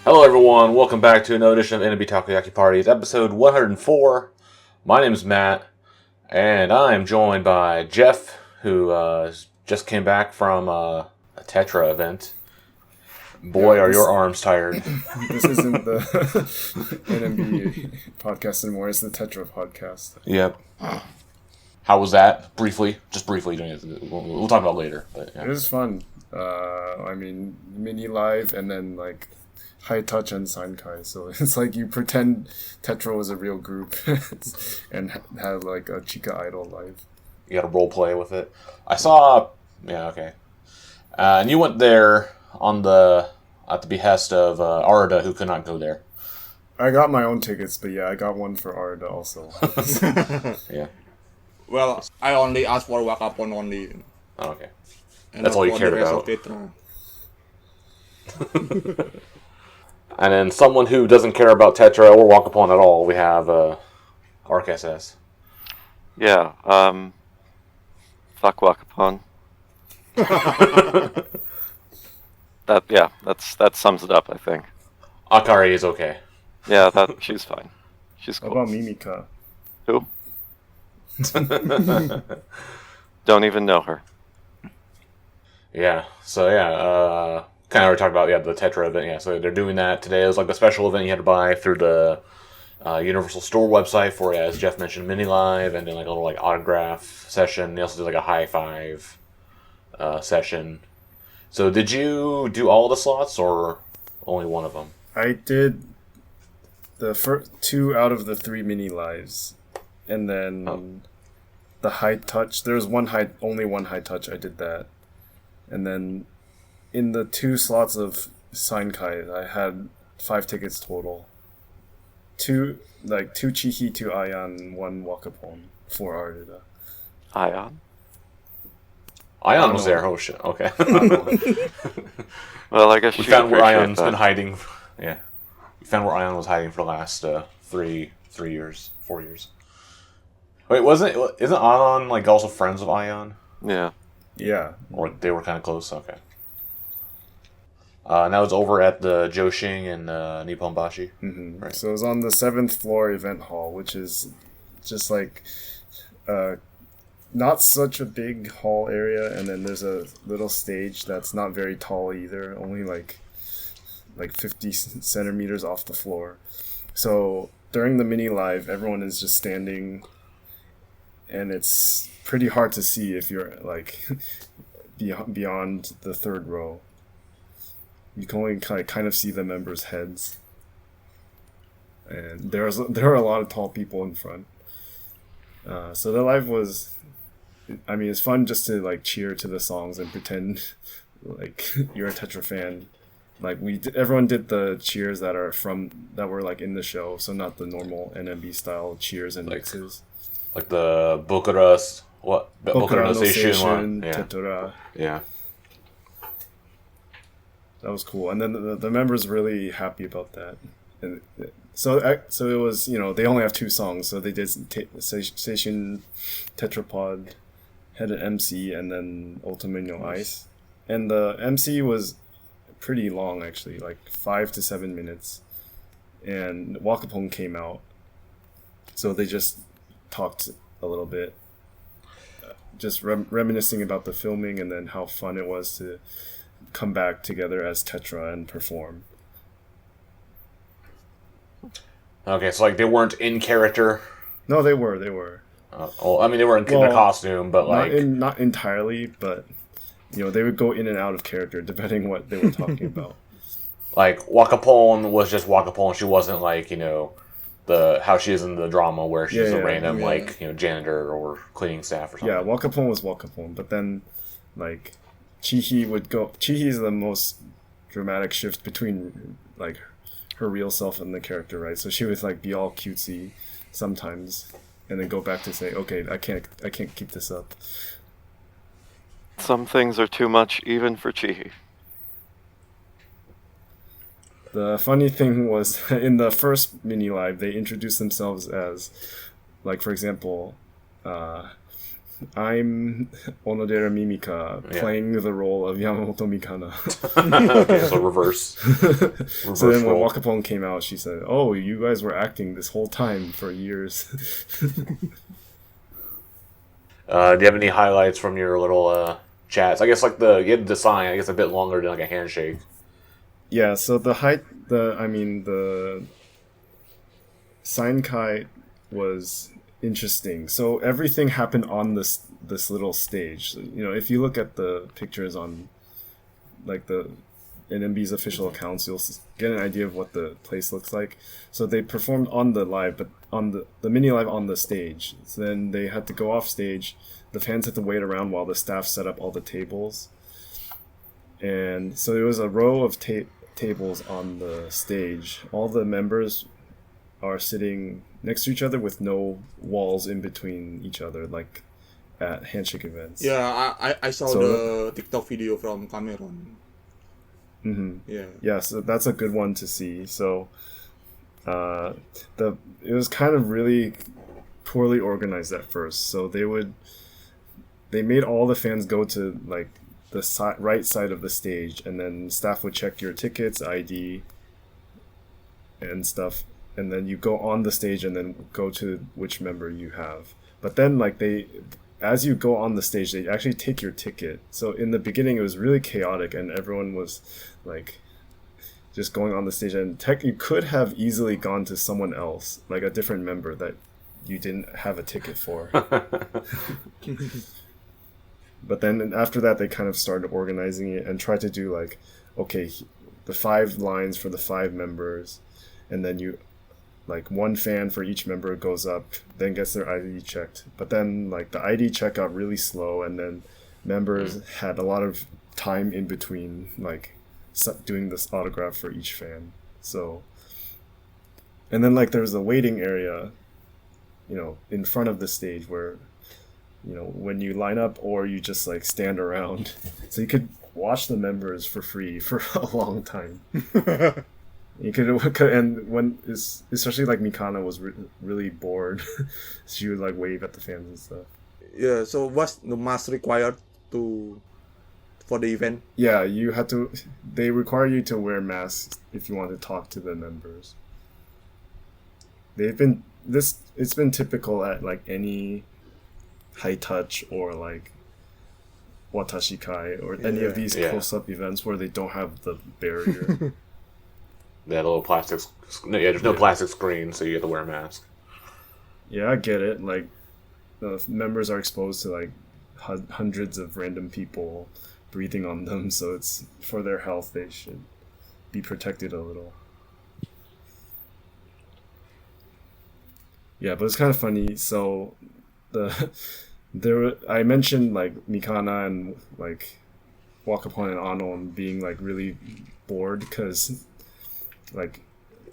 Hello everyone, welcome back to another edition of NMB Takoyaki Parties, episode 104. My name is Matt, and I am joined by Jeff, who just came back from a TETRA event. Boy, are your arms tired. This isn't the NMB podcast anymore, it's the TETRA podcast. Yep. How was that? Briefly. Just briefly. We'll talk about it later. But, yeah. It was fun. Mini live and then like high touch and Sankai. So it's like you pretend TETRA was a real group and have like a Chica Idol live. You got to role play with it. I saw... Yeah, okay. And you went there at the behest of Arda, who could not go there. I got my own tickets, but yeah, I got one for Arda also. Yeah. Well, I only asked for Wakapon only. Oh, okay. And That's all you cared about. And then someone who doesn't care about Tetra or Wakapon at all, we have Arc SS. Yeah, fuck Wakapon. That sums it up, I think. Akari is okay. Yeah, she's fine. She's cool. What about Mimika? Who? Don't even know her. Yeah, so yeah, kind of already talked about the Tetra event. Yeah, so they're doing that today. It was like a special event you had to buy through the Universal Store website for, as Jeff mentioned, mini live, and then like a little like autograph session. They also did like a high five session. So did you do all the slots or only one of them? I did the first 2 out of the 3 mini lives, and then the high touch. There was only one high touch. I did that, and then in the 2 slots of Sankai, I had 5 tickets total. 2 Chihi, 2 Ayane, 1 Wakapon, 4 Arda. Ion? Ion was there. Oh shit. Okay. Well, I guess we found where Ion's been hiding. Yeah, we found where Ion was hiding for the last 4 years. Wait, isn't Ion like also friends of Ion? Yeah. Yeah. Or they were kind of close. Okay. Now it's over at the Joshin in Nipponbashi. Mm-hmm. Right. So it was on the 7th floor event hall, which is just like not such a big hall area, and then there's a little stage that's not very tall either, only like 50 centimeters off the floor. So during the mini live, everyone is just standing, and it's pretty hard to see if you're like beyond the 3rd row. You can only kind of see the members' heads, and there are a lot of tall people in front. So the live was, I mean, it's fun just to like cheer to the songs and pretend like you're a Tetra fan. Like everyone did the cheers that were like in the show, so not the normal NMB style cheers and mixes. Like the Bokura, what? Bokura no Seishun, Seishun, TETRA. Yeah. That was cool, and then the members really happy about that. And so it was, they only have 2 songs, so they did Seishun Tetrapod, had an MC, and then Ultimate No Ice. And the MC was pretty long, actually, like 5 to 7 minutes. And Wakapon came out, so they just talked a little bit, just reminiscing about the filming and then how fun it was to come back together as Tetra and perform. Okay, so like they weren't in character. No, they were. Well, I mean, they were in the costume, but like not entirely, but they would go in and out of character depending what they were talking about. Like Wakapon was just Wakapon. She wasn't like how she is in the drama where she's a random janitor or cleaning staff or something. Yeah, Wakapon was Wakapon, but then like Chihi would go. Chihi is the most dramatic shift between like her real self and the character, right? So she would like be all cutesy sometimes, and then go back to say, "Okay, I can't keep this up." Some things are too much, even for Chihi. The funny thing was, in the first mini live, they introduced themselves as, like, for example, I'm Onodera Mimika, Yeah. playing the role of Yamamoto Mikana. Okay, so reverse. So then when role. Wakapon came out, she said, "Oh, you guys were acting this whole time for years." Do you have any highlights from your little chats? I guess like you had the sign. I guess a bit longer than like a handshake. Yeah, so the sign kite was interesting. So everything happened on this little stage. You know, if you look at the pictures on like the NMB's official accounts, you'll get an idea of what the place looks like. So they performed on the live, but on the mini live on the stage. So then they had to go off stage. The fans had to wait around while the staff set up all the tables. And so there was a row of tables on the stage. All the members are sitting next to each other with no walls in between each other, like at handshake events. Yeah, I saw So- the TikTok video from Cameron. Yeah. So that's a good one to see. So it was kind of really poorly organized at first. So they made all the fans go to like the right side of the stage, and then staff would check your tickets, ID, and stuff, and then you go on the stage and then go to which member you have. But then like as you go on the stage, they actually take your ticket. So in the beginning, it was really chaotic, and everyone was like just going on the stage. And you could have easily gone to someone else, like a different member that you didn't have a ticket for. But then after that, they kind of started organizing it and tried to do like, okay, the 5 lines for the 5 members, and then you like one fan for each member goes up, then gets their ID checked. But then like the ID check got really slow, and then members had a lot of time in between like doing this autograph for each fan. So, and then like there's a waiting area, you know, in front of the stage where, you know, when you line up or you just like stand around, so you could watch the members for free for a long time. You could, and when especially like Mikana was really bored, she would like wave at the fans and stuff. Yeah, so what's the mask required for the event? Yeah, you had to. They require you to wear masks if you want to talk to the members. It's been typical at like any high touch or like watashi kai or any of these Yeah. close-up events where they don't have the barrier. That little plastic. There's no plastic screen, so you have to wear a mask. Yeah, I get it. Like, the members are exposed to like hundreds of random people breathing on them, so it's for their health. They should be protected a little. Yeah, but it's kind of funny. So I mentioned like Mikana and like Wakapon and Anon being like really bored because like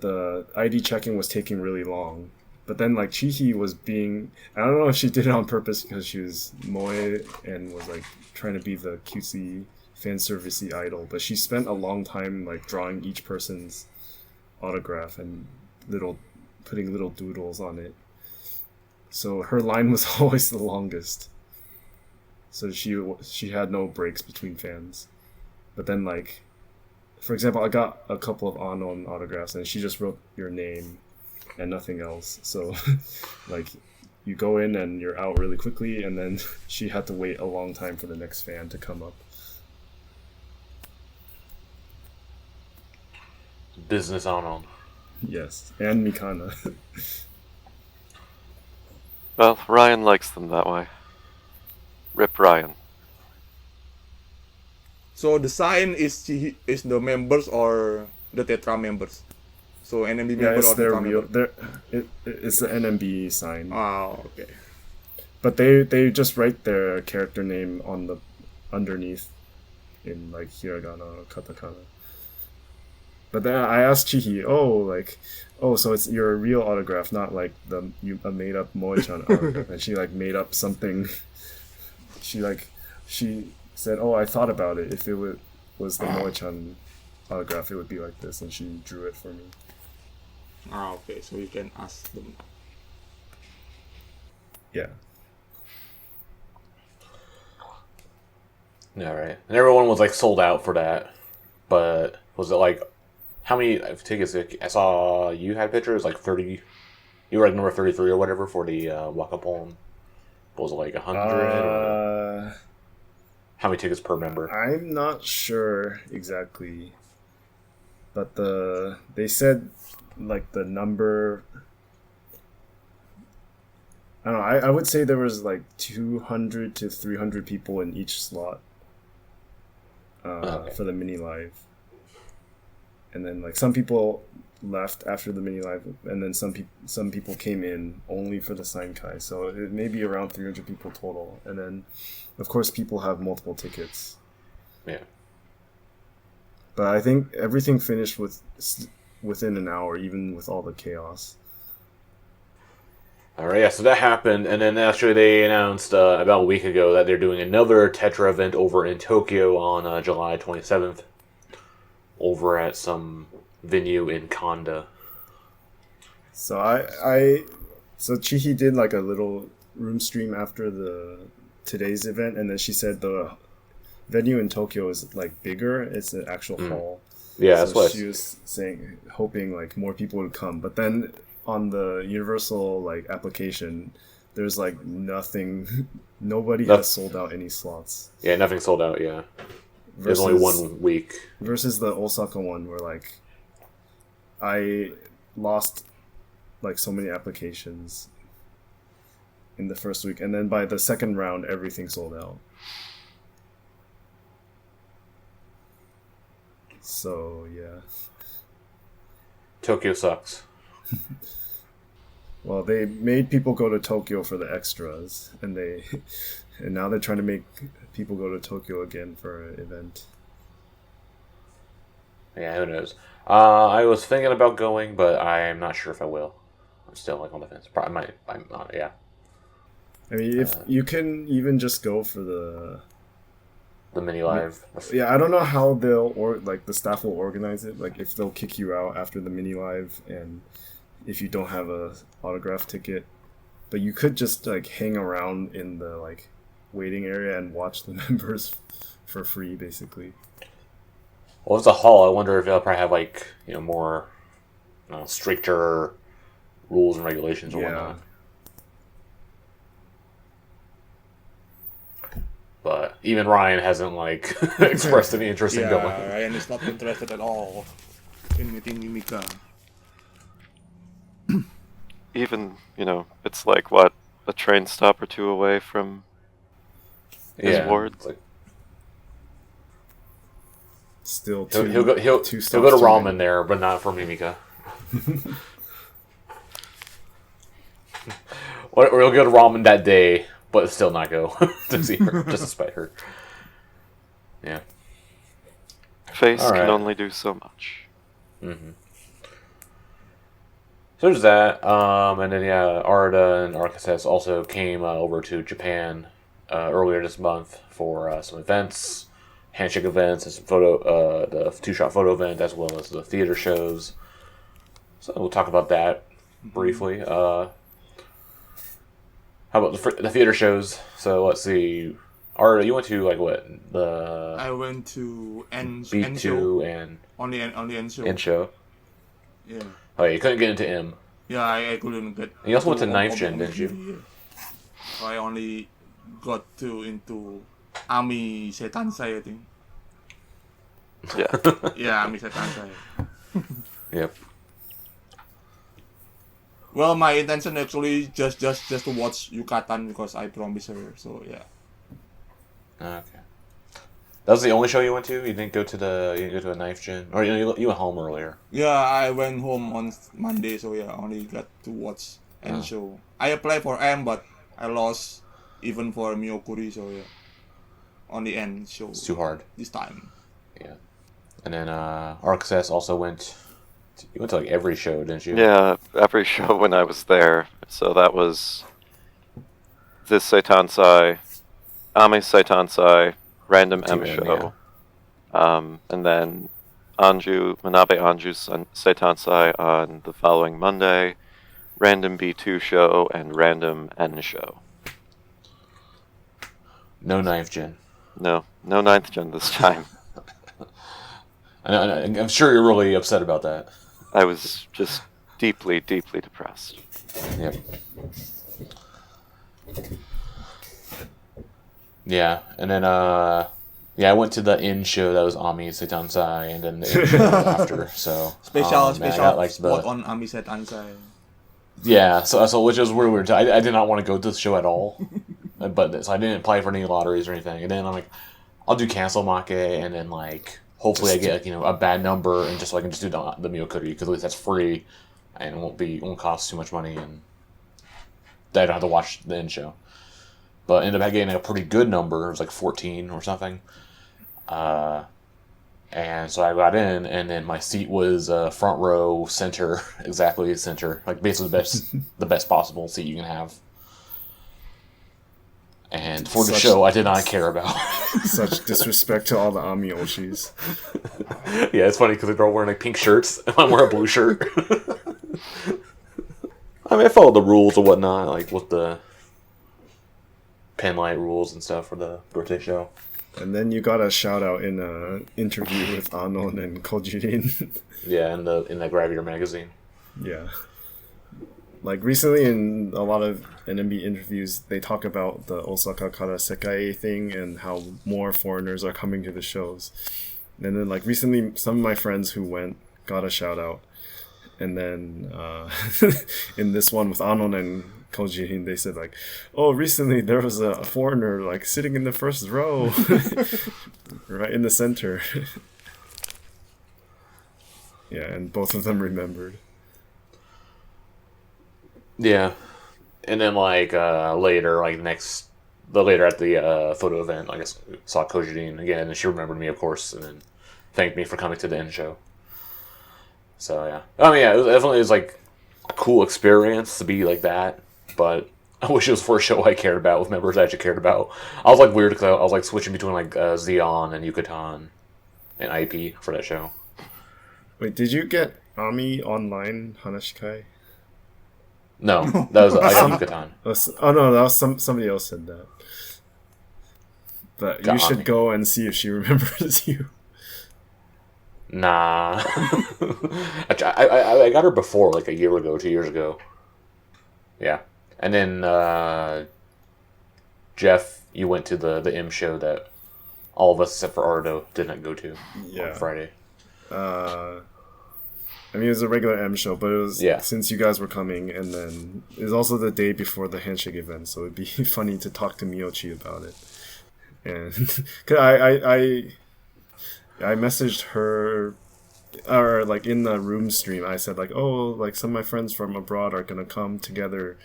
the ID checking was taking really long. But then like Chihi was being, I don't know if she did it on purpose because she was moe and was like trying to be the cutesy fan servicey idol, but she spent a long time like drawing each person's autograph and putting little doodles on it. So her line was always the longest. So she had no breaks between fans. But then like, for example, I got a couple of unknown autographs and she just wrote your name and nothing else. So like you go in and you're out really quickly, and then she had to wait a long time for the next fan to come up. Business on. Yes, and Mikana. Well, Ryan likes them that way. Rip Ryan. So the sign is the members or the Tetra members? So NMB Yeah, member it's or their Tetra real. member? It's the NMB sign. Ah, okay. But they just write their character name on the underneath in like hiragana or katakana. But then I asked Chihi, so it's your real autograph, not like a made up Moe-chan autograph. And she like made up something. She said, "Oh, I thought about it. If it was the Moe-chan autograph, it would be like this," and she drew it for me. Ah, okay. So you can ask them. Yeah. Yeah, right. And everyone was like sold out for that. But was it like how many tickets? I saw you had pictures like 30. You were like number 33 or whatever for the Wakapon. Was it like 100? Or how many tickets per member? I'm not sure exactly, but they said like the number. I don't know. I would say there was like 200 to 300 people in each slot for the mini live, and then like some people left after the mini live, and then some people came in only for the Sainkai. So it may be around 300 people total, and then of course people have multiple tickets. Yeah. But I think everything finished within an hour, even with all the chaos. All right, yeah. So that happened, and then actually they announced about a week ago that they're doing another Tetra event over in Tokyo on July 27th, over at some venue in Kanda. So so Chihi did like a little room stream after today's event, and then she said the venue in Tokyo is like bigger. It's an actual hall. Yeah, so that's what she was saying, hoping like more people would come. But then on the Universal like application, there's like nothing. Nobody has sold out any slots. Yeah, nothing sold out. Yeah, there's only 1 week versus the Osaka one where like I lost like so many applications in the first week, and then by the second round everything sold out. So yeah, Tokyo sucks. well, they made people go to Tokyo for the extras, and now they're trying to make people go to Tokyo again for an event. Yeah, who knows? I was thinking about going, but I'm not sure if I will. I'm still like on the fence. Probably might. I'm not. Yeah. I mean, if you can even just go for the mini live. Yeah, I don't know how the staff will organize it. Like if they'll kick you out after the mini live, and if you don't have a autograph ticket, but you could just like hang around in the like waiting area and watch the members for free, basically. Well, if it's a hall, I wonder if they'll probably have like more stricter rules and regulations or whatnot. But even Ryan hasn't like expressed any interest in going. Ryan is not interested at all in meeting Mimika. Even, it's like, what, a train stop or two away from his wards? Like, still he'll go to ramen there, but not for Mimika. Or he'll go to ramen that day, but still not go to see her, just to spite her. Yeah. Face can only do so much. Mm-hmm. So there's that, and then Arda and Arcasess also came over to Japan earlier this month for some events, Handshake events, and some the two-shot photo event, as well as the theater shows. So we'll talk about that briefly. How about the theater shows? So let's see. Arda, you went to like what I went to B2 and on the N show. N show. Yeah. Oh, yeah, you couldn't get into M. Yeah, I couldn't get. You also went to 9th Gen, didn't you? Yeah. So I only got into Ami Setansai, I think. Yeah. Yeah, Ami Setansai. Yep. Well, my intention actually just to watch Yukatan because I promised her. So yeah. Okay. That was the only show you went to? You didn't go to a 9th Gen? Or you went home earlier? Yeah, I went home on Monday, so yeah, I only got to watch N show. I applied for M, but I lost even for Miyokuri, so yeah. On the N show. It's too hard. This time. Yeah. And then Arcasess also went... You went to like every show, didn't you? Yeah, every show when I was there. So that was this Seitansai, Ame Seitansai, Random M show, and then Manabe Anju's Seitansai on the following Monday, Random B2 show, and Random N show. No 9th Gen. No 9th gen this time. I'm sure you're really upset about that. I was just deeply, deeply depressed. Yep. Yeah, and then I went to the in show that was Ami Setansai, and then the in show after. So Special and I got, like, spot on Ami Set Ansai. Yeah, so which was weird. I did not want to go to the show at all, but so I didn't apply for any lotteries or anything. And then I'm like, I'll do cancel make, and then like hopefully I get like, a bad number, and just so I can just do the Miyokuri, because at least that's free, and won't cost too much money, and I don't have to watch the end show. But ended up getting a pretty good number. It was like 14 or something. And so I got in, and then my seat was front row center, exactly center, like basically the best possible seat you can have. And for the show, I did not care about. Such disrespect to all the Ami Oshis. Yeah, it's funny because they're all wearing like pink shirts, and I'm wearing a blue shirt. I mean, I followed the rules and whatnot, like with the pen light rules and stuff for the birthday show. And then you got a shout out in an interview with Anon and Kojirin. Yeah, in the Gravier magazine. Yeah. Like recently in a lot of NMB interviews, they talk about the Osaka Kara Sekai thing and how more foreigners are coming to the shows. And then like recently, some of my friends who went got a shout out. And then in this one with Anon and Kojirin, they said like, oh, recently there was a foreigner like sitting in the first row, right in the center. Yeah, and both of them remembered. Yeah, and then like later, like later at the photo event, I guess saw Kojirin again, and she remembered me, of course, and then thanked me for coming to the end show. So yeah, I mean, yeah, it was like a cool experience to be like that, but I wish it was for a show I cared about with members I actually cared about. I was like weird because I was like switching between like Xeon and Yucatan and IP for that show. Wait, did you get Ami online Hanashikai? No, that was I got Yucatan. Oh no, that was somebody else said that. But Got you should Ami. go and see if she remembers you. Nah, I got her before, like a year ago, 2 years ago. Yeah, and then Jeff, you went to the M show that all of us except for Ardo did not go to on Friday. I mean, it was a regular M show, but it was Yeah. since you guys were coming, and then it was also the day before the Handshake event, so it'd be funny to talk to Miyochi about it. And cause I messaged her, or like in the room stream, I said like, oh, like some of my friends from abroad are gonna come together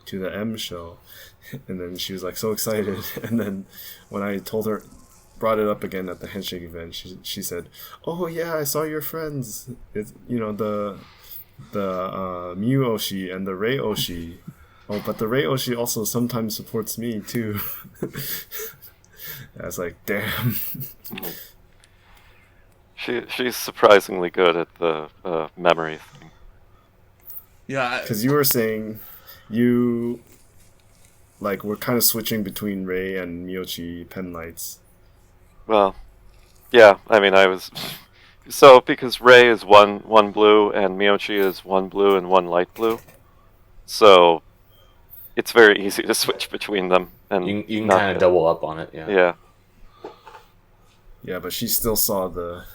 to the M show, and then she was like so excited, and then when I told her, brought it up again at the Handshake event, she said, oh yeah, I saw your friends, it's the Mew Oshi and the Rei Oshi. Oh, but the Rei Oshi also sometimes supports me too. I was like, damn. She's surprisingly good at the memory thing. Yeah, Because you were saying you like were kind of switching between Rei and Miyochi pen lights. Well, yeah, I mean, I was... So, because Rei is one blue, and Miyochi is one blue and one light blue, so it's very easy to switch between them. And You can not kind of get- double up on it, yeah. Yeah. Yeah, but she still saw the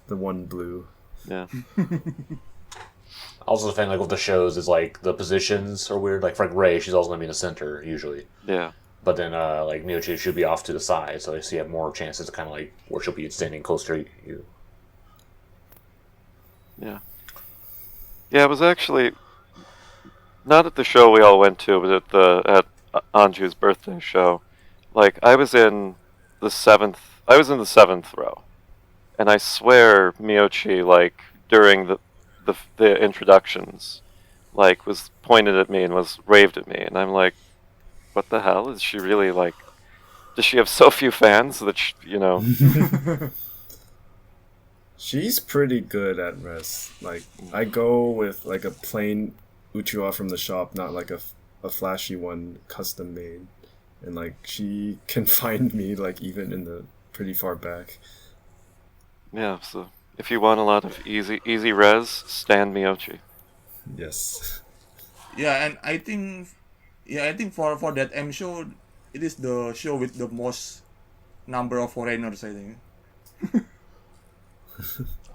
one blue. Yeah. Also, the thing like with the shows is like the positions are weird. Like for like Ray, she's always gonna be in the center usually, Yeah. but then like Miyochi should be off to the side, so you have more chances to kind of like where she'll be standing closer to you. Yeah. Yeah, it was actually not at the show we all went to, but at Anju's birthday show. Like I was in the seventh row, and I swear Miyochi, like during the introductions, like was pointed at me and was raved at me, and I'm like, what the hell is she really like? Does she have so few fans that She's pretty good at res. Like I go with like a plain Uchiwa from the shop, not like a flashy one custom made. And like she can find me like even in the pretty far back. Yeah, so if you want a lot of easy res, stand Miyoshi. Yes. Yeah, and I think for that M show, it is the show with the most number of foreigners, I think.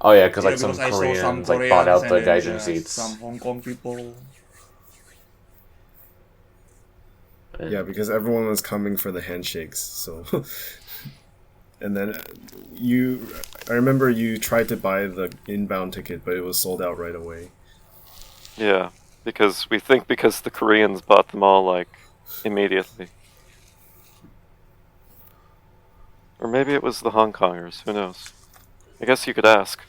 Oh yeah, because Yeah, like some because I saw some Koreans like bought Koreans out and the then gaijin seats. some Hong Kong people. Yeah, because everyone was coming for the handshakes, so... And then I remember you tried to buy the inbound ticket, but it was sold out right away. Yeah, because the Koreans bought them all like immediately. Or maybe it was the Hong Kongers, who knows? I guess you could ask.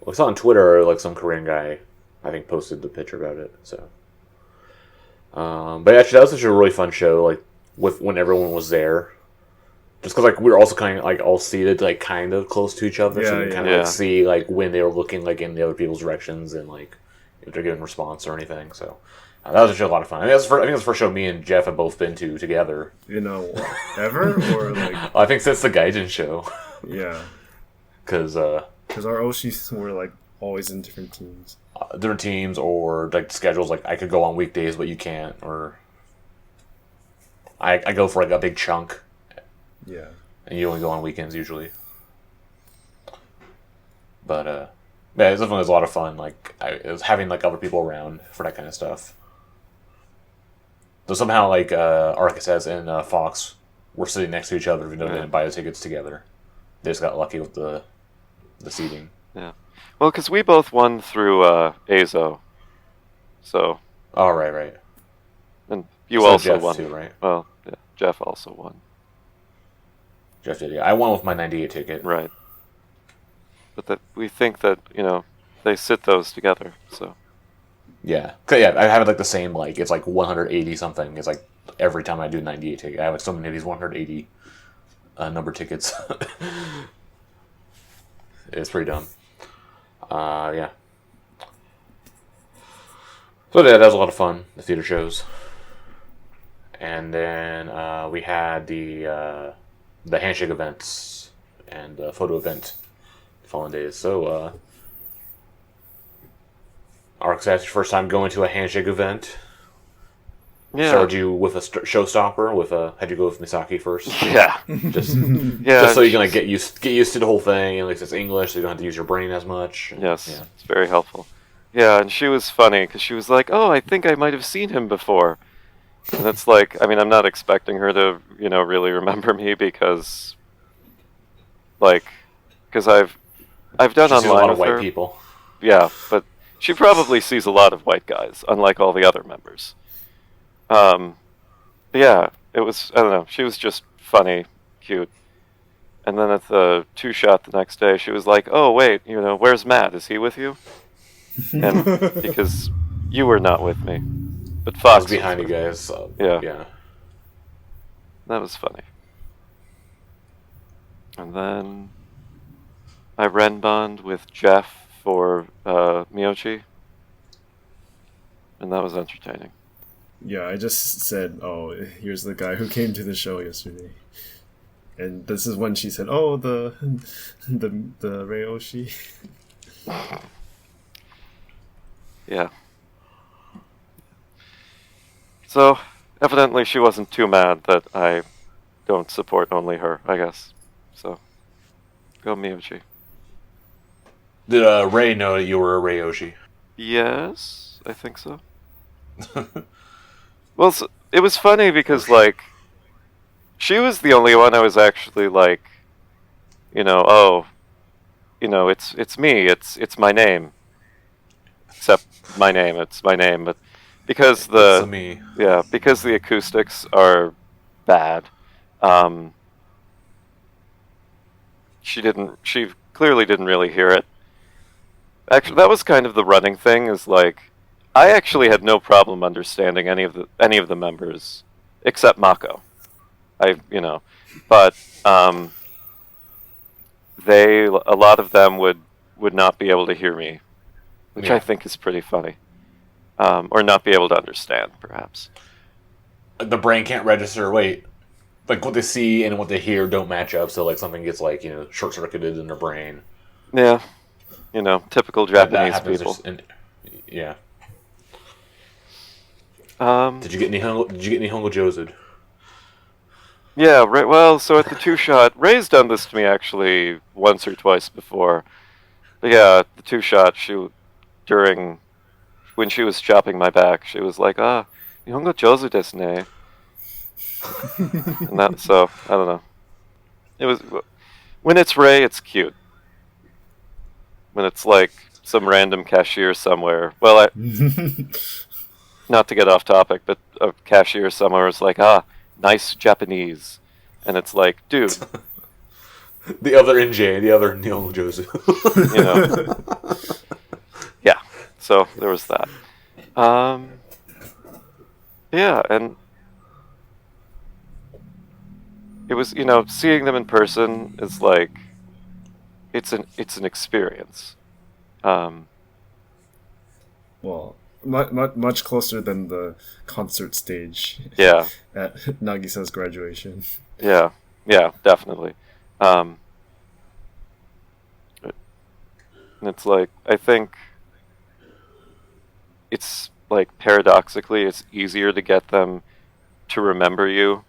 Well, I saw on Twitter like some Korean guy, I think, posted the picture about it. So, but actually, that was such a really fun show. Like when everyone was there, just because like we were also kind of like all seated like kind of close to each other, so you can kind of like see like when they were looking like in the other people's directions and like if they're giving response or anything. So that was actually a lot of fun. I think that's the first show me and Jeff have both been to together. You know, ever or like? I think since the Gaijin show. Yeah. Because our Oshis were like always in different teams. Different teams or like schedules. Like I could go on weekdays, but you can't. Or I go for like a big chunk. Yeah. And you only go on weekends usually. But yeah, it definitely was a lot of fun. Like it was having like other people around for that kind of stuff. So somehow like Arcus and Fox were sitting next to each other even though they didn't buy the tickets together. They just got lucky with the seating. Yeah. Well, because we both won through Azo. So. Oh, right. And you so also Jeff won. Too, right? Well, yeah, Jeff also won. Jeff did, yeah. I won with my 98 ticket. Right. But we think that, they sit those together, so. Yeah. Yeah, I have like the same, like, it's like 180 something. It's like every time I do 98 ticket. I have like so many of these 180 number tickets. It's pretty dumb. Yeah. So yeah, that was a lot of fun, the theater shows. And then we had the handshake events and the photo event the following days. So, Arc's actually first time going to a handshake event. Yeah. Started you with a showstopper. Had you go with Misaki first? Yeah. Just Yeah. just so you can like get used to the whole thing. At least it's English, so you don't have to use your brain as much. Yes. Yeah. It's very helpful. Yeah, and she was funny because she was like, "Oh, I think I might have seen him before." And it's like, I mean, I'm not expecting her to, really remember me because I've done She sees online a lot with of white her. people. Yeah, but she probably sees a lot of white guys, unlike all the other members. Yeah, it was, I don't know, she was just funny, cute. And then at the two-shot the next day, she was like, "Oh, wait, where's Matt? Is he with you?" And because you were not with me. But Fox I was behind you guys. So, yeah. That was funny. And then I Renbond with Jeff for Miyoshi. And that was entertaining. Yeah, I just said, "Oh, here's the guy who came to the show yesterday," and this is when she said, "Oh, the Ryoshi." Yeah. So, evidently she wasn't too mad that I don't support only her, I guess. So, go Miyoshi. Did Ray know that you were a Ryoshi? Yes, I think so. Well, it was funny because, she was the only one I was actually it's me, it's my name. Except my name, it's my name, but because because the acoustics are bad, she clearly didn't really hear it. Actually, that was kind of the running thing, is I actually had no problem understanding any of the members except Mako. But a lot of them would not be able to hear me, which I think is pretty funny. Or not be able to understand, perhaps. The brain can't register. Wait, like what they see and what they hear don't match up, so like something gets like short circuited in their brain. Yeah, typical That Japanese happens. people. Yeah. Um, Did you get any Hongo Josed? Yeah, right. Well, so at the two-shot, Ray's done this to me actually once or twice before. But yeah, the two-shot, during when she was chopping my back, she was like, "Nihongo jozu desu ne." And that, so I don't know. It was when it's Ray, it's cute. When it's like some random cashier somewhere. Well, not to get off topic, but a cashier somewhere is like, nice Japanese. And it's like, dude. The other NJ, the other Nihongo Josu. Yeah, so there was that. Yeah, and it was, seeing them in person is like, it's an experience. Well, much closer than the concert stage. Yeah. At Nagisa's graduation. Yeah, definitely. And it's like, I think it's like paradoxically, it's easier to get them to remember you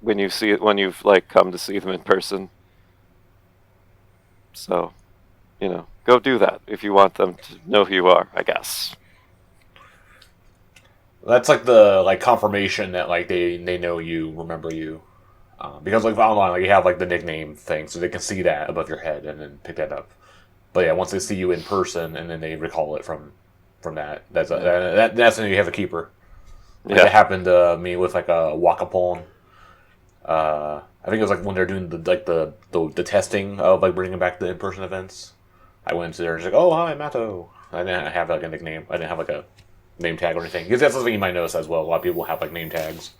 when you've like come to see them in person. So, go do that if you want them to know who you are, I guess. That's like the confirmation that like they know you, remember you, because like online like you have like the nickname thing, so they can see that above your head and then pick that up. But yeah, once they see you in person and then they recall it from that, that's when you have a keeper. Like, that happened to me with like a Wakapon. I think it was like when they're doing the testing of like bringing back the in-person events. I went to there and was like, "Oh, hi, Mato." I didn't have like a nickname. I didn't have like a name tag or anything, because that's something you might notice as well. A lot of people have like name tags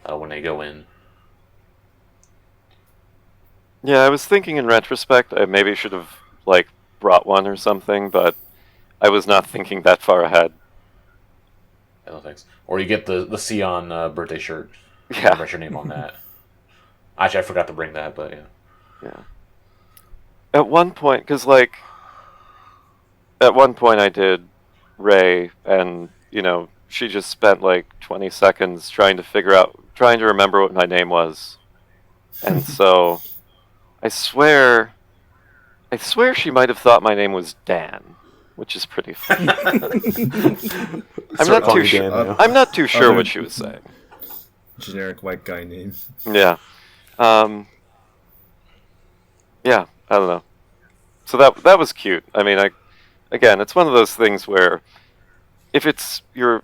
when they go in. Yeah, I was thinking in retrospect I maybe should have like brought one or something, but I was not thinking that far ahead. No thanks. Or you get the Sion birthday shirt. Yeah. Write your name on that. Actually, I forgot to bring that, but yeah. Yeah. At one point, because like, at one point I did Ray, and she just spent like 20 seconds trying to remember what my name was, and so I swear she might have thought my name was Dan, which is pretty funny. I'm not too sure what she was saying. Generic white guy name. Yeah. Yeah, I don't know. So that was cute. I mean, again, it's one of those things where if it's a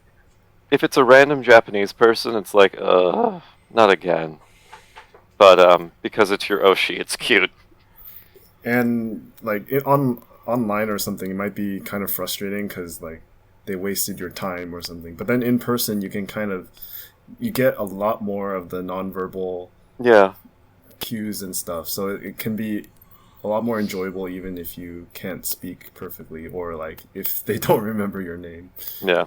random Japanese person, it's like, not again. But because it's your Oshi, it's cute. And like online or something, it might be kind of frustrating because like they wasted your time or something. But then in person, you can you get a lot more of the nonverbal cues and stuff. So it can be a lot more enjoyable even if you can't speak perfectly or like if they don't remember your name. Yeah.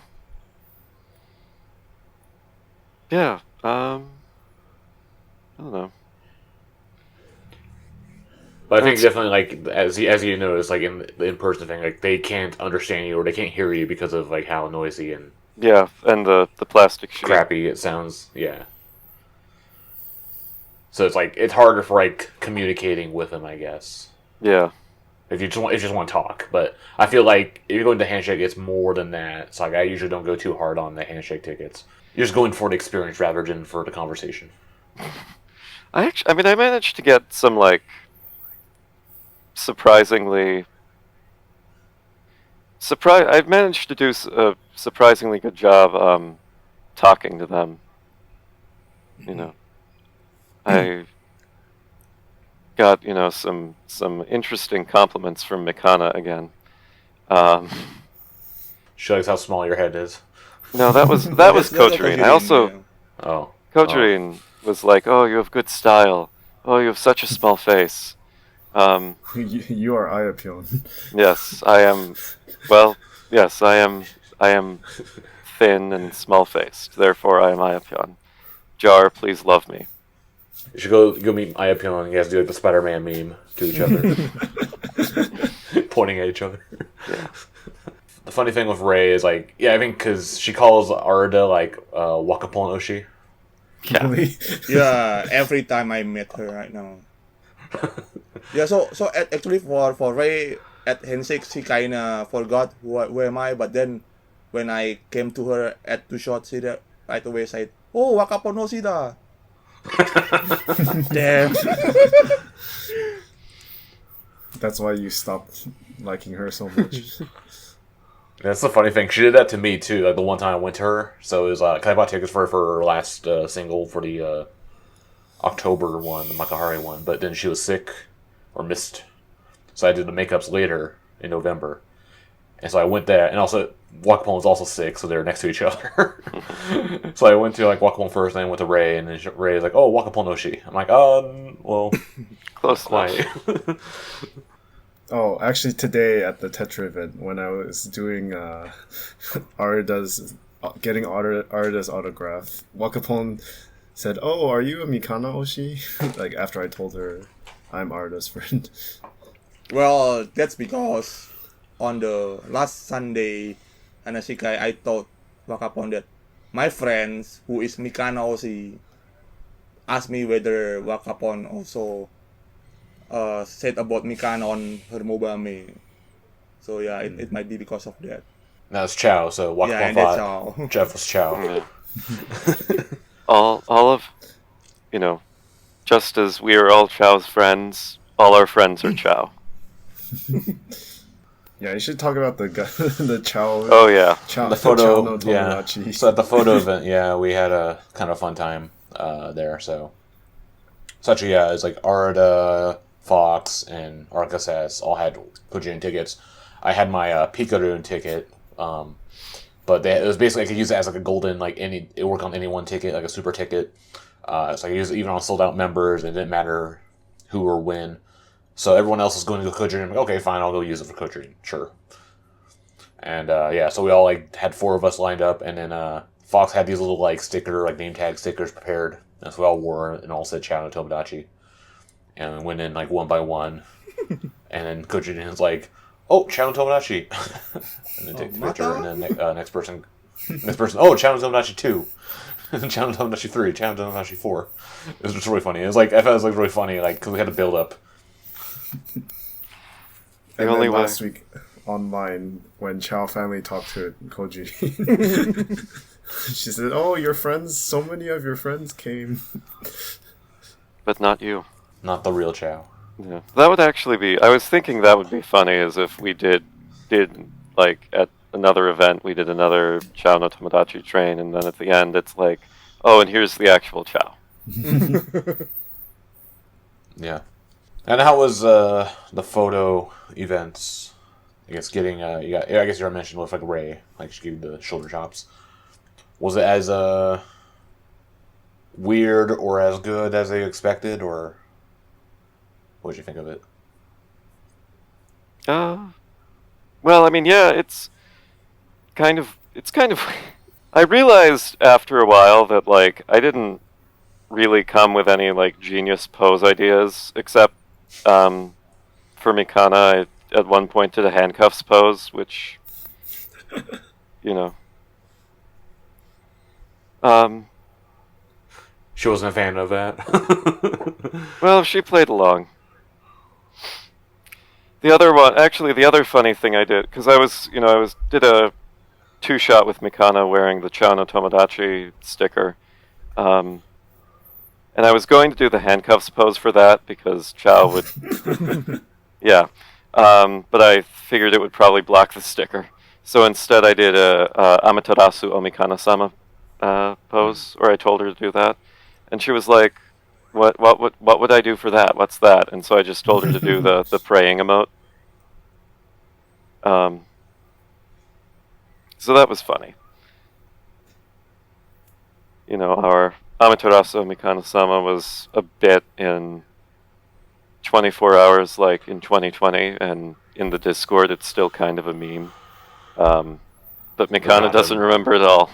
Yeah. I don't know. But I think definitely like as you notice, like in the in-person thing, like they can't understand you or they can't hear you because of like how noisy and and the plastic sheet. Crappy it sounds. Yeah. So it's like it's harder for like communicating with them, I guess. Yeah. If you just want to talk, but I feel like if you're going to Handshake, it's more than that. So like I usually don't go too hard on the Handshake tickets. You're just going for the experience rather than for the conversation. I managed to get some like I've managed to do a surprisingly good job talking to them. I got some interesting compliments from Mikana again. She likes how small your head is. No, that was Kojirin. I also Kojirin was like, "Oh, you have good style. Oh, you have such a small face." You are Ayapyon. Yes, I am. Well, yes, I am. I am thin and small-faced. Therefore, I am Ayapyon. jar, please love me. You should go meet Ayapyong and you guys do like the Spider-Man meme to each other. Pointing at each other. Yeah. The funny thing with Ray is like, yeah, I think because she calls Arda like Wakapon Oshi. Yeah. Really? Yeah, every time I met her right now. Yeah, so actually for Ray at Handshake, she kinda forgot who am I, but then when I came to her at 2 shots, she right away said, "Oh, Wakapon Oshi da." Damn. That's why you stopped liking her so much. That's the funny thing. She did that to me too. Like the one time I went to her, so it was 'cause I bought tickets for her last single for the October one, the Makahari one. But then she was sick or missed, so I did the makeups later in November, and so I went there. And also Wakapon was also sick, so they were next to each other. So I went to like Wakapon first, and then I went to Ray, and then Ray is like, "Oh, Wakapon Oshi." I'm like, well, Close quiet. Oh, actually, today at the Tetra event, when I was doing getting Arda's autograph, Wakapon said, "Oh, are you a Mikana Oshi?" Like after I told her I'm Arda's friend. Well, that's because on the last Sunday, Anashikai, I told Wakapon that my friends, who is Mikana Oshi, asked me whether Wakapon also said about Mikana on her Mobame. So yeah, it might be because of that. That's Chow. So Wakapon Yeah, and that's thought how. Jeff was Chow. Yeah. all of, just as we are all Chow's friends, all our friends are Chow. Yeah, you should talk about the the Chow. Oh yeah. Chow, The photo, Chow no yeah. Tomodachi. So at the photo event, yeah, we had a kind of fun time there. So actually, yeah, it's like Arda, Fox, and Arcasas all had Kojirin tickets. I had my Pikarun ticket, but it was basically I could use it as like a golden, like it worked on any one ticket, like a super ticket. So I could use it even on sold out members. It didn't matter who or when. So everyone else was going to go Kojirin. I'm like, okay, fine, I'll go use it for Kojirin, sure. And yeah, so we all like had 4 of us lined up, and then Fox had these little like name tag stickers prepared. And so we all wore and all said Chow no Tomodachi. And we went in like one by one. And then Kojirin was like, "Oh, Chow no Tomodachi." And then take the picture. And then next person, "Oh, Chow no Tomodachi 2. Chow no Tomodachi 3. Chow no Tomodachi 4. It was just really funny. It was like, I thought it was like really funny, like, because we had to build up. And only then way. last week online, when Chow family talked to Koji, she said, "Oh, your friends, so many of your friends came." But not you. Not the real Chow. Yeah. That would actually be, I was thinking that would be funny, as if we did like at another event, we did another Chow no Tomodachi train, and then at the end it's like, oh, and here's the actual Chow. Yeah. And how was the photo events? I guess getting I guess you already mentioned with like Ray, like she gave you the shoulder chops. Was it as weird or as good as they expected, or what did you think of it? Well, I mean, yeah, it's kind of I realized after a while that like I didn't really come with any like genius pose ideas, except for Mikana, I at one point did a handcuffs pose, which She wasn't a fan of that. well, she played along. The other funny thing I did, because I did a 2-shot with Mikana wearing the Chow no Tomodachi sticker, and I was going to do the handcuffs pose for that because Chow would, yeah, but I figured it would probably block the sticker, so instead I did a Amaterasu Omikana-sama pose, or I told her to do that, and she was like, What would I do for that? What's that? And so I just told her to do the praying emote. So that was funny. Our Amaterasu Mikana-sama was a bit in 24 hours, like in 2020, and in the Discord it's still kind of a meme. But Mikana doesn't remember it all.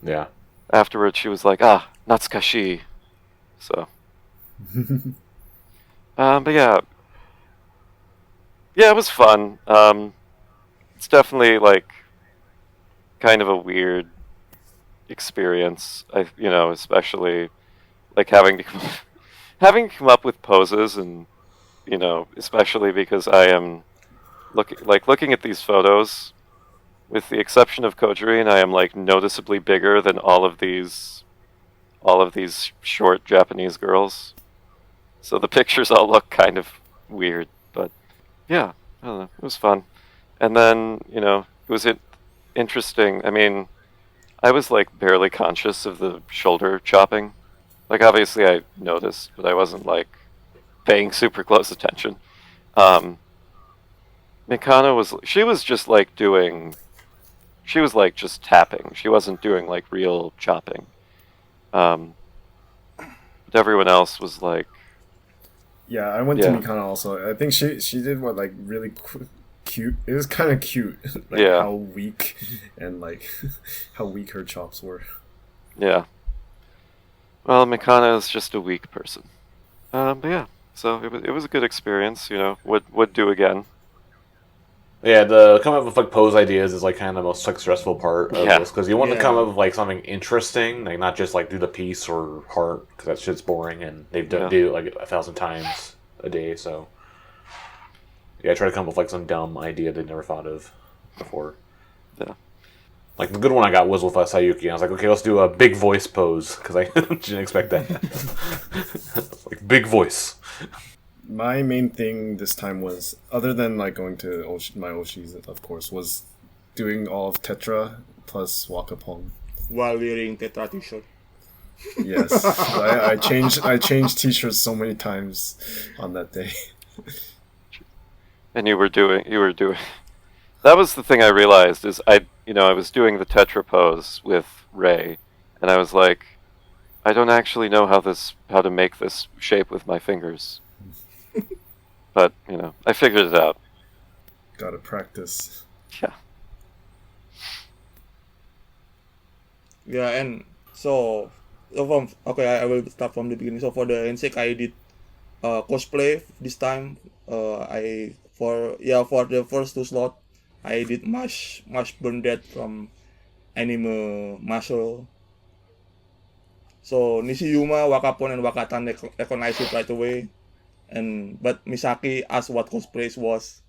Yeah. Afterwards she was like, Natsukashi. So, but yeah, it was fun. It's definitely like kind of a weird experience. Especially like having to come up with poses, and especially because I am looking at these photos. With the exception of Kojirin, I am like noticeably bigger than all of these short Japanese girls. So the pictures all look kind of weird, but yeah, I don't know, it was fun. And then, it was interesting. I mean, I was like barely conscious of the shoulder chopping. Like obviously I noticed, but I wasn't like paying super close attention. Mikano was just like just tapping. She wasn't doing like real chopping. But everyone else was like, Yeah, I went to Mikana also. I think she did what, like, really cute. It was kind of cute, like how weak and like how weak her chops were. Yeah. Well, Mikana is just a weak person. But yeah, so it was a good experience. Would do again. Yeah, the coming up with like pose ideas is like kind of the most like stressful part of this, because you want to come up with like something interesting, like not just like do the piece or heart, because that shit's boring and they've done do it like 1,000 times a day. So yeah, try to come up with like some dumb idea they never thought of before. Yeah. Like the good one I got was with Sayuki. I was like, okay, let's do a big voice pose, because I didn't expect that. Like big voice. My main thing this time was, other than like going to my Oshis, of course, was doing all of Tetra plus Wakapon. While wearing TETRA t-shirt. Yes, I changed t-shirts so many times on that day. And you were doing. That was the thing I realized is I was doing the Tetra pose with Ray, and I was like, I don't actually know how to make this shape with my fingers. But, I figured it out. Gotta practice. Yeah. Yeah, and so I will start from the beginning. So for the Handshake, I did cosplay this time. For the first two slot, I did Mash Burndead from anime Muscle. So Nishiyuma, Wakapon, and Wakatan recognized it right away. But Misaki asked what cosplay was.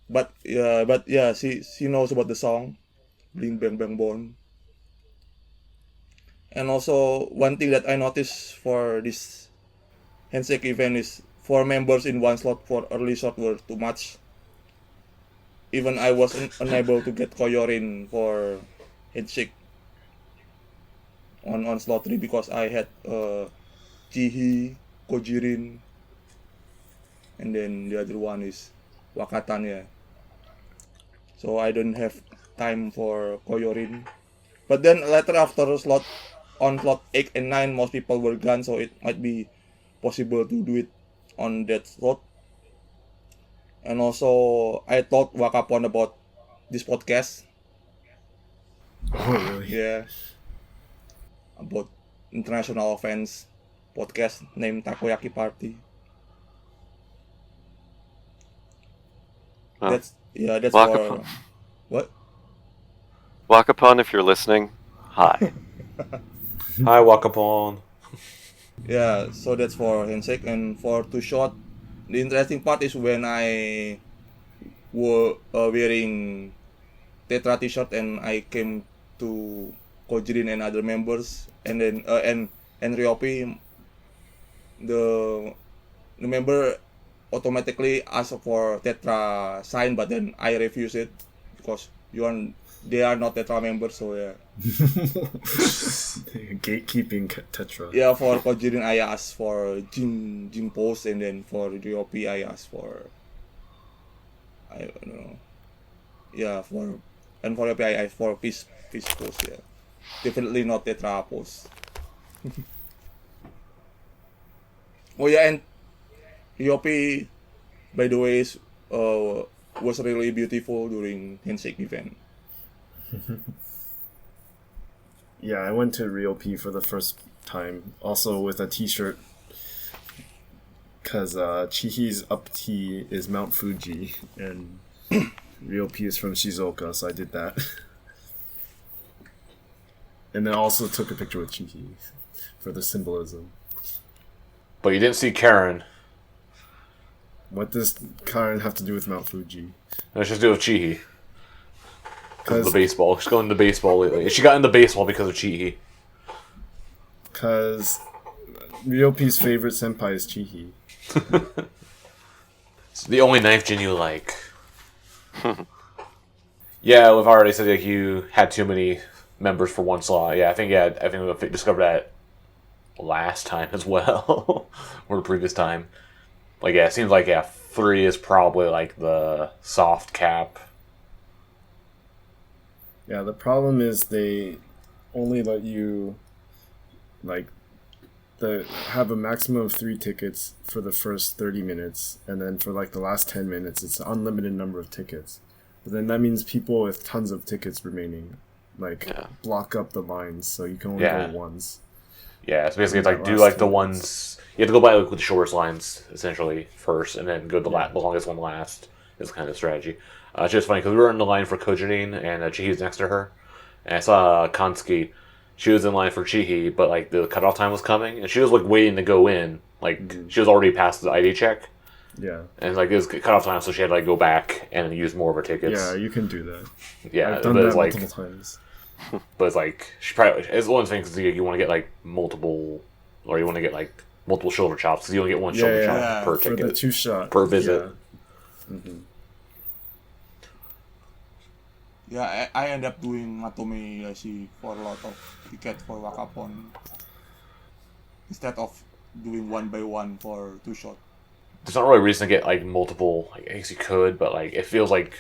but she knows about the song, Bling Bang Bang Born. And also one thing that I noticed for this Handshake event is 4 members in one slot for early shot were too much. Even I was unable to get Koyorin for Handshake on slot 3 because I had Jihi, Kojirin, and then the other one is Wakatan, yeah. So I don't have time for Koyorin. But then later after slot 8 and 9, most people were gone, so it might be possible to do it on that slot. And also I told Wakapon about this podcast. Oh, really? Yeah. About international fans podcast named Takoyaki Party. That's Wakapon. for what? Wakapon, if you're listening, hi. Hi, Wakapon. Yeah, so that's for Handshake. And for Two Shot, the interesting part is when I were wearing TETRA t-shirt and I came to Kojirin and other members, and then and Ryopi, the member automatically asked for TETRA sign, but then I refused it because they are not TETRA members, so yeah. Gatekeeping Tetra. Yeah, for Kojirin I asked for Jin pose, and then for Ryopi I asked for, I don't know. Yeah, for Ryopi I asked for peace pose, yeah. Definitely not TETRA pose. Oh yeah, and Ryopi, by the way, was really beautiful during Handshake event. Yeah, I went to Rio P for the first time, also with a T-shirt, because Chihi's up T is Mount Fuji, and Rio P is from Shizuoka, so I did that. And then also took a picture with Chihi for the symbolism. But you didn't see Karen. What does Karen have to do with Mount Fuji? Let's just do it with Chihi. Because of the Because baseball. She's going into baseball lately. She got into baseball because of Chihi. Rio P's favorite senpai is Chihi. It's the only knife gin you like. Yeah, we've already said that you had too many members for one slot. Yeah, I think we discovered that last time as well. Or the previous time. Like, yeah, it seems like, 3 is probably like the soft cap. Yeah, the problem is they only let you have a maximum of 3 tickets for the first 30 minutes, and then for like the last 10 minutes it's an unlimited number of tickets. But then that means people with tons of tickets remaining block up the lines, so you can only go once. Yeah, so basically it's like do like the ones you have to go by like with the shortest lines essentially first, and then go the longest one last. Is kind of strategy. It's just funny because we were in the line for Kojirin and Chihi's next to her, and I saw Kansuki. She was in line for Chihi, but like the cutoff time was coming, and she was like waiting to go in. Like she was already past the ID check. Yeah. And like it was cutoff time, so she had to like go back and use more of her tickets. Yeah, you can do that. Yeah, I've done that multiple times. But it's like she probably it's one thing because you want to get like multiple, or you want to get like multiple shoulder chops because you only get one shoulder chop per ticket for the 2-shot per visit. Yeah. Mm-hmm. Yeah, I end up doing Matome Yashi for a lot of tickets for Wakapon instead of doing 1 by 1 for 2-shot. There's not really a reason to get like multiple. Like, I guess you could, but like it feels like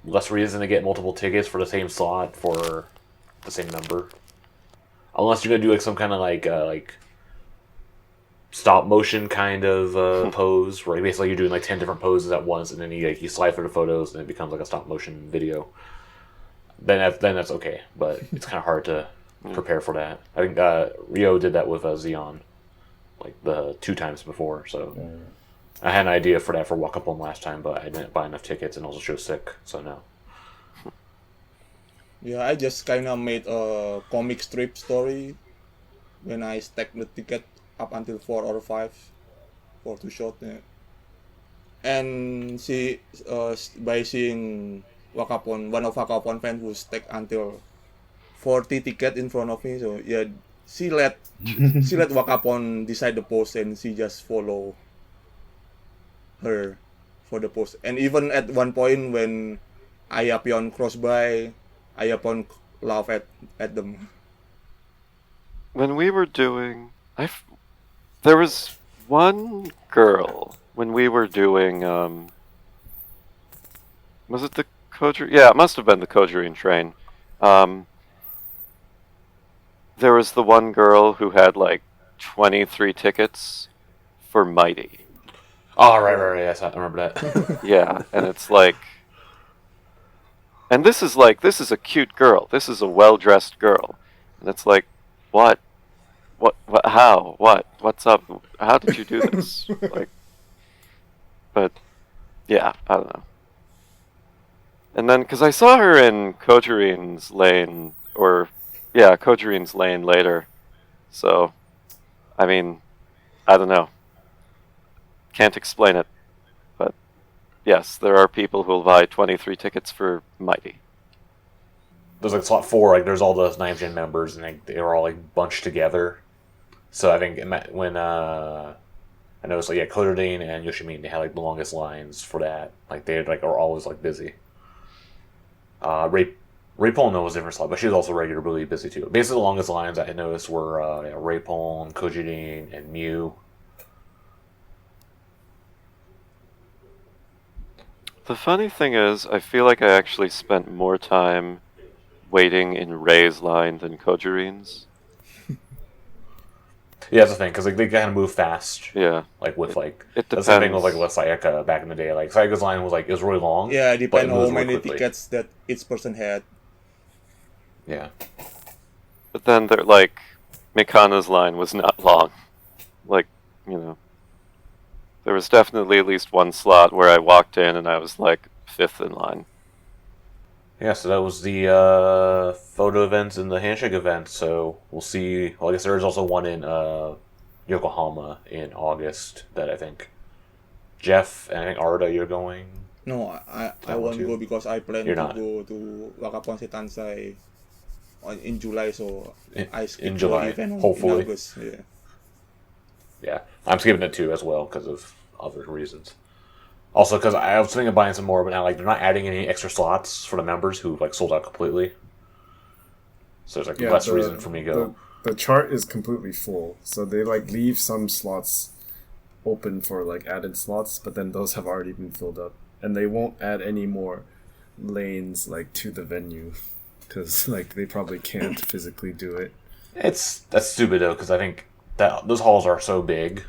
less reason to get multiple tickets for the same slot for the same number, unless you're gonna do like some kind of like stop motion kind of pose, where basically you're doing like 10 different poses at once, and then you slide through the photos, and it becomes like a stop motion video. Then that's okay, but it's kind of hard to prepare for that. I think Rio did that with Xeon, like the 2 times before. So I had an idea for that for Walk Up On last time, but I didn't buy enough tickets, and also she was sick, so no. Yeah, I just kind of made a comic strip story when I stacked the ticket up until 4 or 5 for 2-shot. Yeah. And by seeing Wakapon, one of Wakapon fans who stacked until 40 ticket in front of me, so yeah, she let Wakapon decide the post, and she just follow her for the post. And even at one point when Ayapion cross by, Ayapion laugh at them. When we were doing, there was one girl when we were doing. Was it the Kojirin? Yeah, it must have been the Kojirin train. There was the one girl who had like 23 tickets for Mighty. Oh, right, yes, I remember that. Yeah, and it's like, and this is a cute girl. This is a well-dressed girl, and it's like, what, how, what's up? How did you do this? Like, but yeah, I don't know. And then, because I saw her in Kojirin's lane, Kojirin's lane later, so, I mean, I don't know. Can't explain it, but yes, there are people who will buy 23 tickets for Mighty. There's like slot 4, like there's all those 9gen members, and they were all like bunched together. So I think when I noticed like Kojirin and Yoshimi, they had like the longest lines for that. Like they like are always like busy. Raypon was a different slot, but she was also regularly busy too. Basically, the longest lines I had noticed were Raypon, Kojirin, and Mew. The funny thing is, I feel like I actually spent more time waiting in Ray's line than Kojirin's. Yeah, that's the thing, because like, they kind of move fast. Yeah. Like with it the depends. same thing with like with Sayaka back in the day. Like Sayaka's line was like it was really long. Yeah, but depend it on moves how really many quickly. tickets that each person had. Yeah. But then they're like, Mikana's line was not long. Like, you know, there was definitely at least one slot where I walked in and I was like 5th in line. Yeah, so that was the photo events and the handshake event. So we'll see. Well, I guess there is also one in Yokohama in August that I think Jeff and I think Arda, you're going. No, I one won't too? go because I plan You're to not. go to Wakapon Setansai in July, so I skip In July, the event hopefully. in August. Yeah. Yeah, I'm skipping it too as well because of other reasons. Also, because I was thinking of buying some more, but now like they're not adding any extra slots for the members who like sold out completely. So there's like less reason for me to go. The chart is completely full, so they like leave some slots open for like added slots, but then those have already been filled up, and they won't add any more lanes like to the venue because like they probably can't physically do it. That's stupid though, because I think that those halls are so big.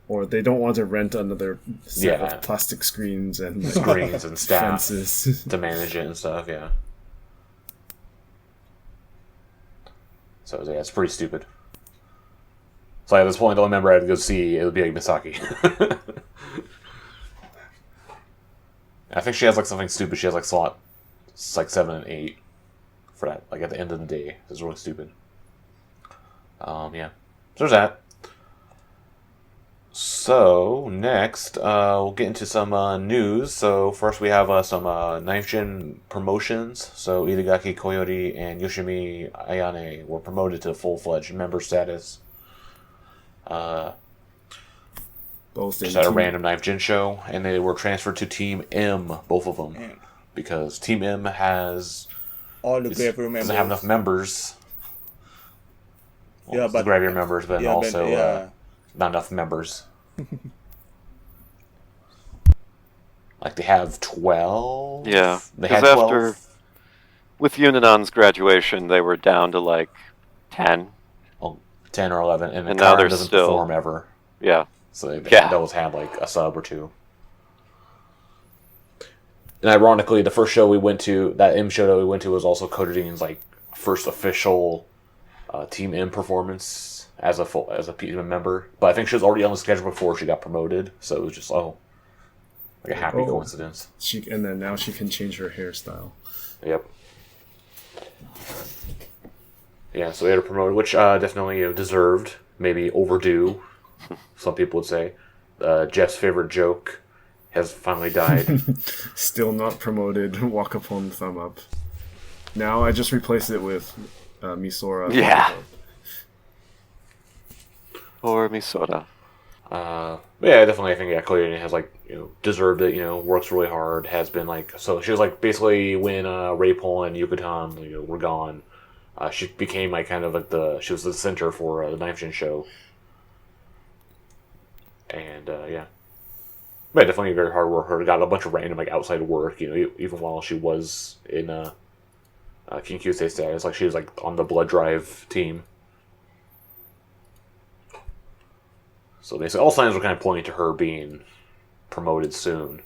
Or they don't want to rent another set Yeah. of plastic screens and Screens and staff fences. to manage it and stuff. Yeah. So yeah, it's pretty stupid. So at this point, the only member I had to go see it would be like Misaki. I think she has like something stupid. She has like slot, it's like 7 and 8 for that. Like at the end of the day, it's really stupid. Yeah. So there's that. So next, we'll get into some news. So first, we have some Ninth Gen promotions. So Itagaki, Koyori, and Yoshimi Ayane were promoted to full-fledged member status. Both in Just at a team- random Ninth Gen show, and they were transferred to Team M, both of them, And because Team M has all the Graveyard members. doesn't have enough members. Well, Yeah, it's the but Graveyard members, but yeah, also but, yeah. not enough members. Like they have 12. Yeah, they because had 12. after with Uninon's graduation, they were down to like 10. Well, 10 or 11, and And now Karen they're doesn't still- perform ever. Yeah, So they Yeah. always had like a sub or two. And ironically, the first show we went to, that M show that we went to, was also Kojirin's like first official Team M performance as a team member. But I think she was already on the schedule before she got promoted, so it was just like a happy Oh. coincidence. and then now she can change her hairstyle. Yep. Yeah, so they had her promoted, which definitely deserved, maybe overdue. Some people would say. Jeff's favorite joke has finally died. Still not promoted. Walk up on thumb up. Now I just replaced it with Misora. Yeah. or Misora. But yeah, definitely. I think Koyori has deserved it. Works really hard. Has been so she was basically when Raypol and Yucatan were gone. She became she was the center for the Ninth Gen show. And yeah, but definitely a very hard worker. Got a bunch of random outside work. Even while she was in King Kyusei status, she was on the Blood Drive team. So basically, all signs were kind of pointing to her being promoted soon.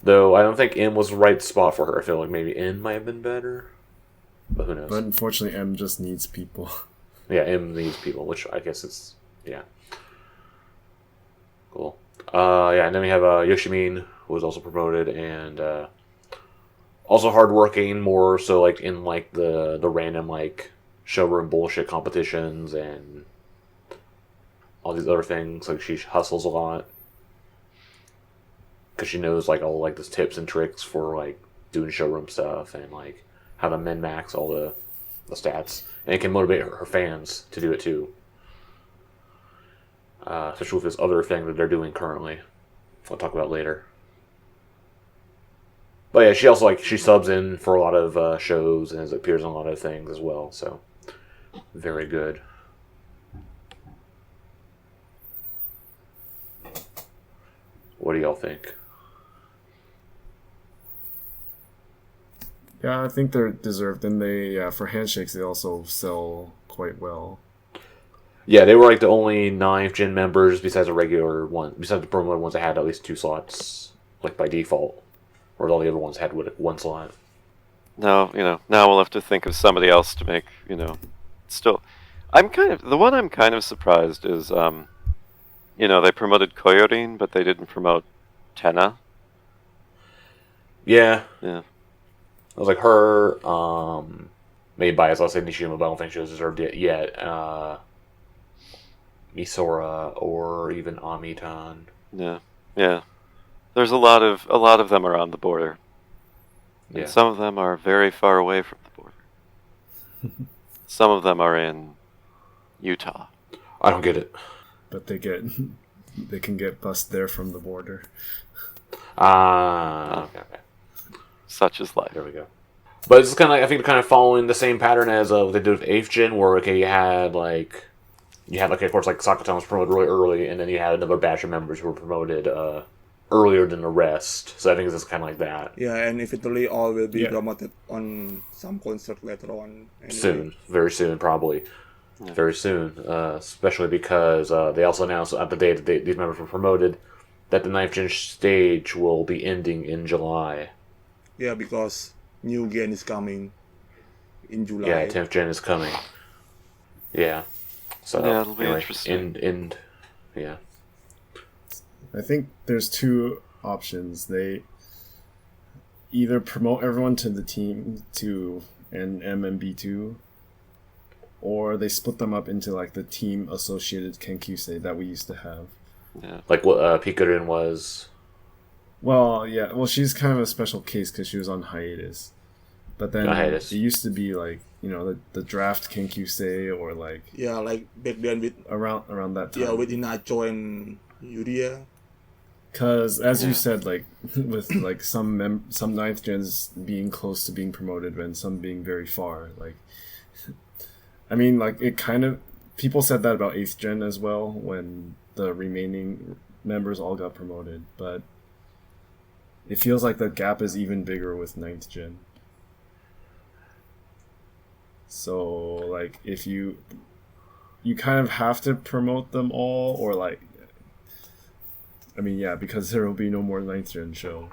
Though I don't think M was the right spot for her. I feel like maybe N might have been better, but who knows? But unfortunately, M just needs people. Yeah, M needs people, which I guess is cool. Yeah, and then we have Yoshimi, who was also promoted, and also hardworking, more so in the random showroom bullshit competitions and all these other things. She hustles a lot because she knows all these tips and tricks for doing showroom stuff and how to min max all the stats, and it can motivate her fans to do it too. Especially with this other thing that they're doing currently. I'll talk about later. But yeah, she also she subs in for a lot of shows and appears on a lot of things as well. So very good. What do y'all think? Yeah, I think they're deserved, and they for handshakes they also sell quite well. Yeah, they were the only Ninth Gen members besides the regular one, besides the promoted ones that had at least 2 slots, by default, whereas all the other ones had 1 slot. Now, now we'll have to think of somebody else to make, still, the one I'm kind of surprised is, they promoted Koyorin, but they didn't promote Tenna. Yeah. Yeah. It was like her, maybe bias, I'll say Nishima, but I don't think she was deserved it yet. Misora or even Amitan. Yeah. Yeah. There's a lot of them are on the border. And Yeah. some of them are very far away from the border. Some of them are in Utah. I don't get it. But they can get bussed there from the border. Okay. Such is life. There we go. But it's kind of, I think, kind of following the same pattern as what they did with 8th Gen, where you had of course, like Sakatan was promoted really early, and then you had another batch of members who were promoted earlier than the rest. So I think it's just kind of like that. Yeah, and eventually all will be promoted on some concert later on. Anyway. Soon, very soon, probably. Yeah. Very soon, especially because they also announced at the day that these members were promoted that the 9th Gen stage will be ending in July. Yeah, because new gen is coming in July. Yeah, 10th Gen is coming. Yeah. So yeah, it'll be interesting. Yeah. I think there's two options. They either promote everyone to the team to NMB2, or they split them up into like the team associated Kenkyusei that we used to have. Yeah. Like what Pikarin was. Well, yeah. Well, she's kind of a special case because she was on hiatus. But then it used to be like, the draft Kenkyusei or like... Yeah, like back then with... Around that time. Yeah, with Inacho and Yuria. Because, as you said, like, with like some 9th gens being close to being promoted and some being very far, like... I mean, like, it kind of... People said that about 8th gen as well when the remaining members all got promoted, but it feels like the gap is even bigger with 9th gen. So, like, if you kind of have to promote them all, or like, I mean, yeah, because there will be no more 9th gen show.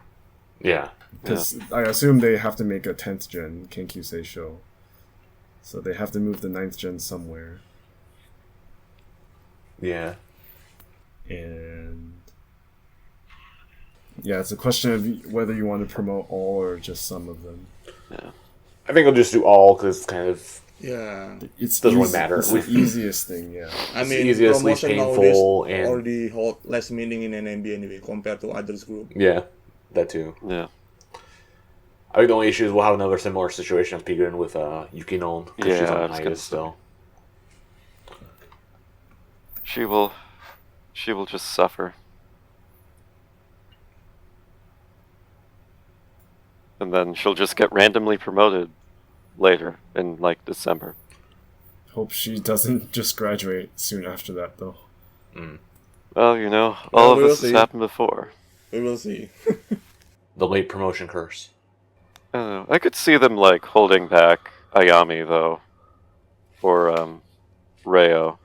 Yeah. Because I assume they have to make a 10th gen Kenkyusei show. So they have to move the 9th gen somewhere. Yeah. And yeah, it's a question of whether you want to promote all or just some of them. Yeah. I think I'll just do all because it's kind of... Yeah. It doesn't really matter. It's the easiest thing, yeah. I mean, the easiest, least painful, and... already hold less meaning in NMB anyway compared to others group. Yeah, that too. Yeah. I think the only issue is we'll have another similar situation as Pikarin with Yukinon. Yeah, she's on I was gonna hiatus still. She will just suffer. And then she'll just get randomly promoted later in like December. Hope she doesn't just graduate soon after that, though. Well, all of this has happened before. We will see. The late promotion curse. I don't know. I could see them like holding back Ayami though, for Reo,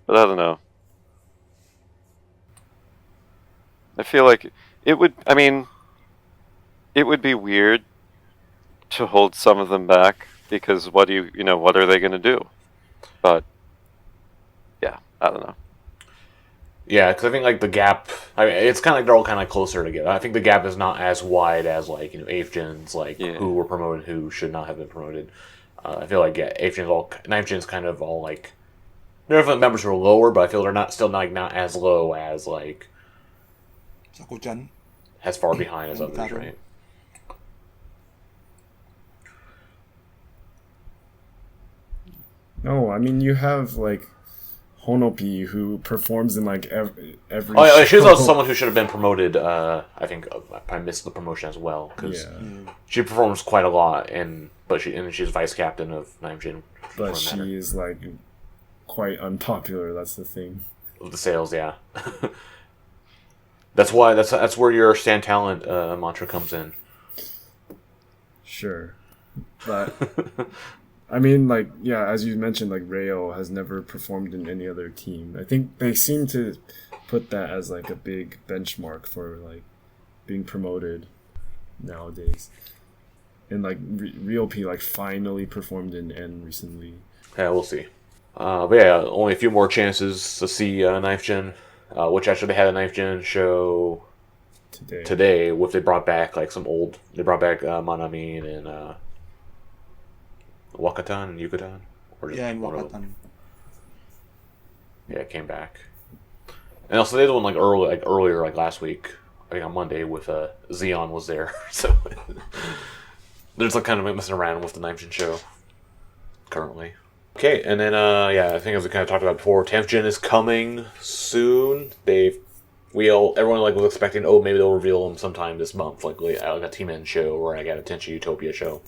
but I don't know. I feel like it would. I mean, it would be weird to hold some of them back because what are they going to do? But yeah, I don't know. Yeah, because I think like the gap. I mean, it's kind of like they're all kind of closer together. I think the gap is not as wide as like 8th gens, like who were promoted, who should not have been promoted. I feel like 8th gens, 9th gens, kind of all like there are members who are lower, but I feel they're not as low as like Sakuchan. As far behind as others, right? No, I mean you have like Honopi who performs in like every. Oh, yeah, she's also someone who should have been promoted. I think I missed the promotion as well because she performs quite a lot, but she's vice captain of 9th Gen. But she is like quite unpopular. That's the thing. Of the sales, yeah. That's why that's where your stand talent mantra comes in. Sure, but. I mean, like, yeah, as you mentioned, like, Reo has never performed in any other team. I think they seem to put that as, like, a big benchmark for, like, being promoted nowadays. and like Ryopi like finally performed in N recently. Yeah, we'll see. But yeah, only a few more chances to see Knife Gen, which actually they had a Knife Gen show today. With they brought back like some old. They brought back Manamin and Wakatan and Yucatan. Or just in one of them. Wakatan. Yeah, it came back. And also they did one like earlier like last week. I think on Monday with Xeon was there. So they're just like kind of messing around with the Knife Gen show currently. Okay, and then yeah, I think as we kind of talked about before, 10th Gen is coming soon. Everyone like was expecting, oh, maybe they'll reveal them sometime this month, like a Team N show or like a Tensha Utopia show.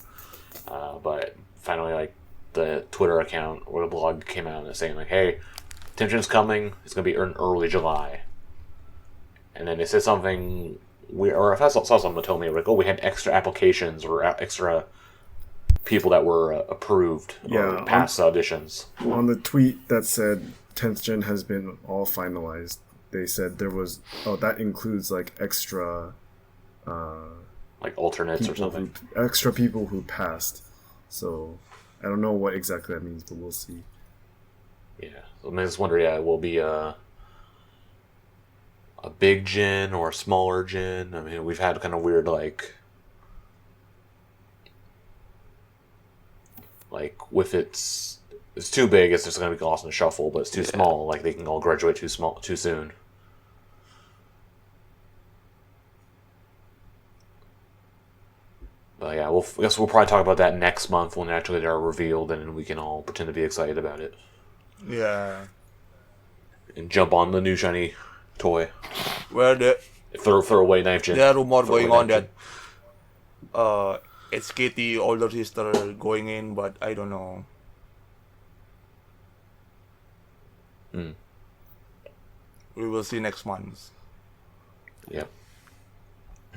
But finally, like the Twitter account or the blog came out and saying like, hey, 10th Gen's coming. It's gonna be in early July. And then they said something weird, or if I saw something that told me like, oh, we had extra applications or extra people that were approved or passed auditions. On the tweet that said 10th Gen has been all finalized, they said there was that includes like extra like alternates or something. Extra people who passed. So I don't know what exactly that means, but we'll see. Yeah. So I just wonder, will it be a big gen or a smaller gen? I mean, we've had kind of weird like with it's too big, it's just going to be lost in the shuffle. But it's too small, like they can all graduate too soon. But yeah, I guess we'll probably talk about that next month when actually they're revealed, and we can all pretend to be excited about it. Yeah. And jump on the new shiny toy. Well, Throw away Knife Gen. there are rumors going on that HKT older sister going in, but I don't know. We will see next month. Yep.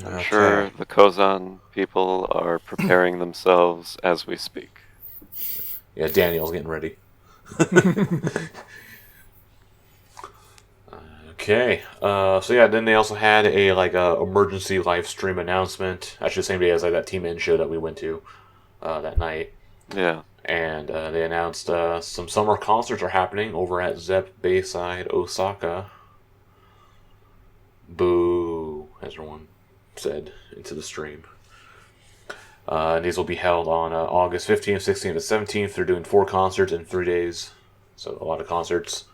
I'm sure the Kozan people are preparing themselves as we speak. Yeah, Daniel's getting ready. Okay. So yeah, then they also had a emergency live stream announcement. Actually, the same day as that Team N show that we went to that night. Yeah. And they announced some summer concerts are happening over at Zepp Bayside, Osaka. Boo, as everyone said into the stream. And these will be held on August 15th, 16th, and 17th. They're doing 4 concerts in 3 days. So a lot of concerts.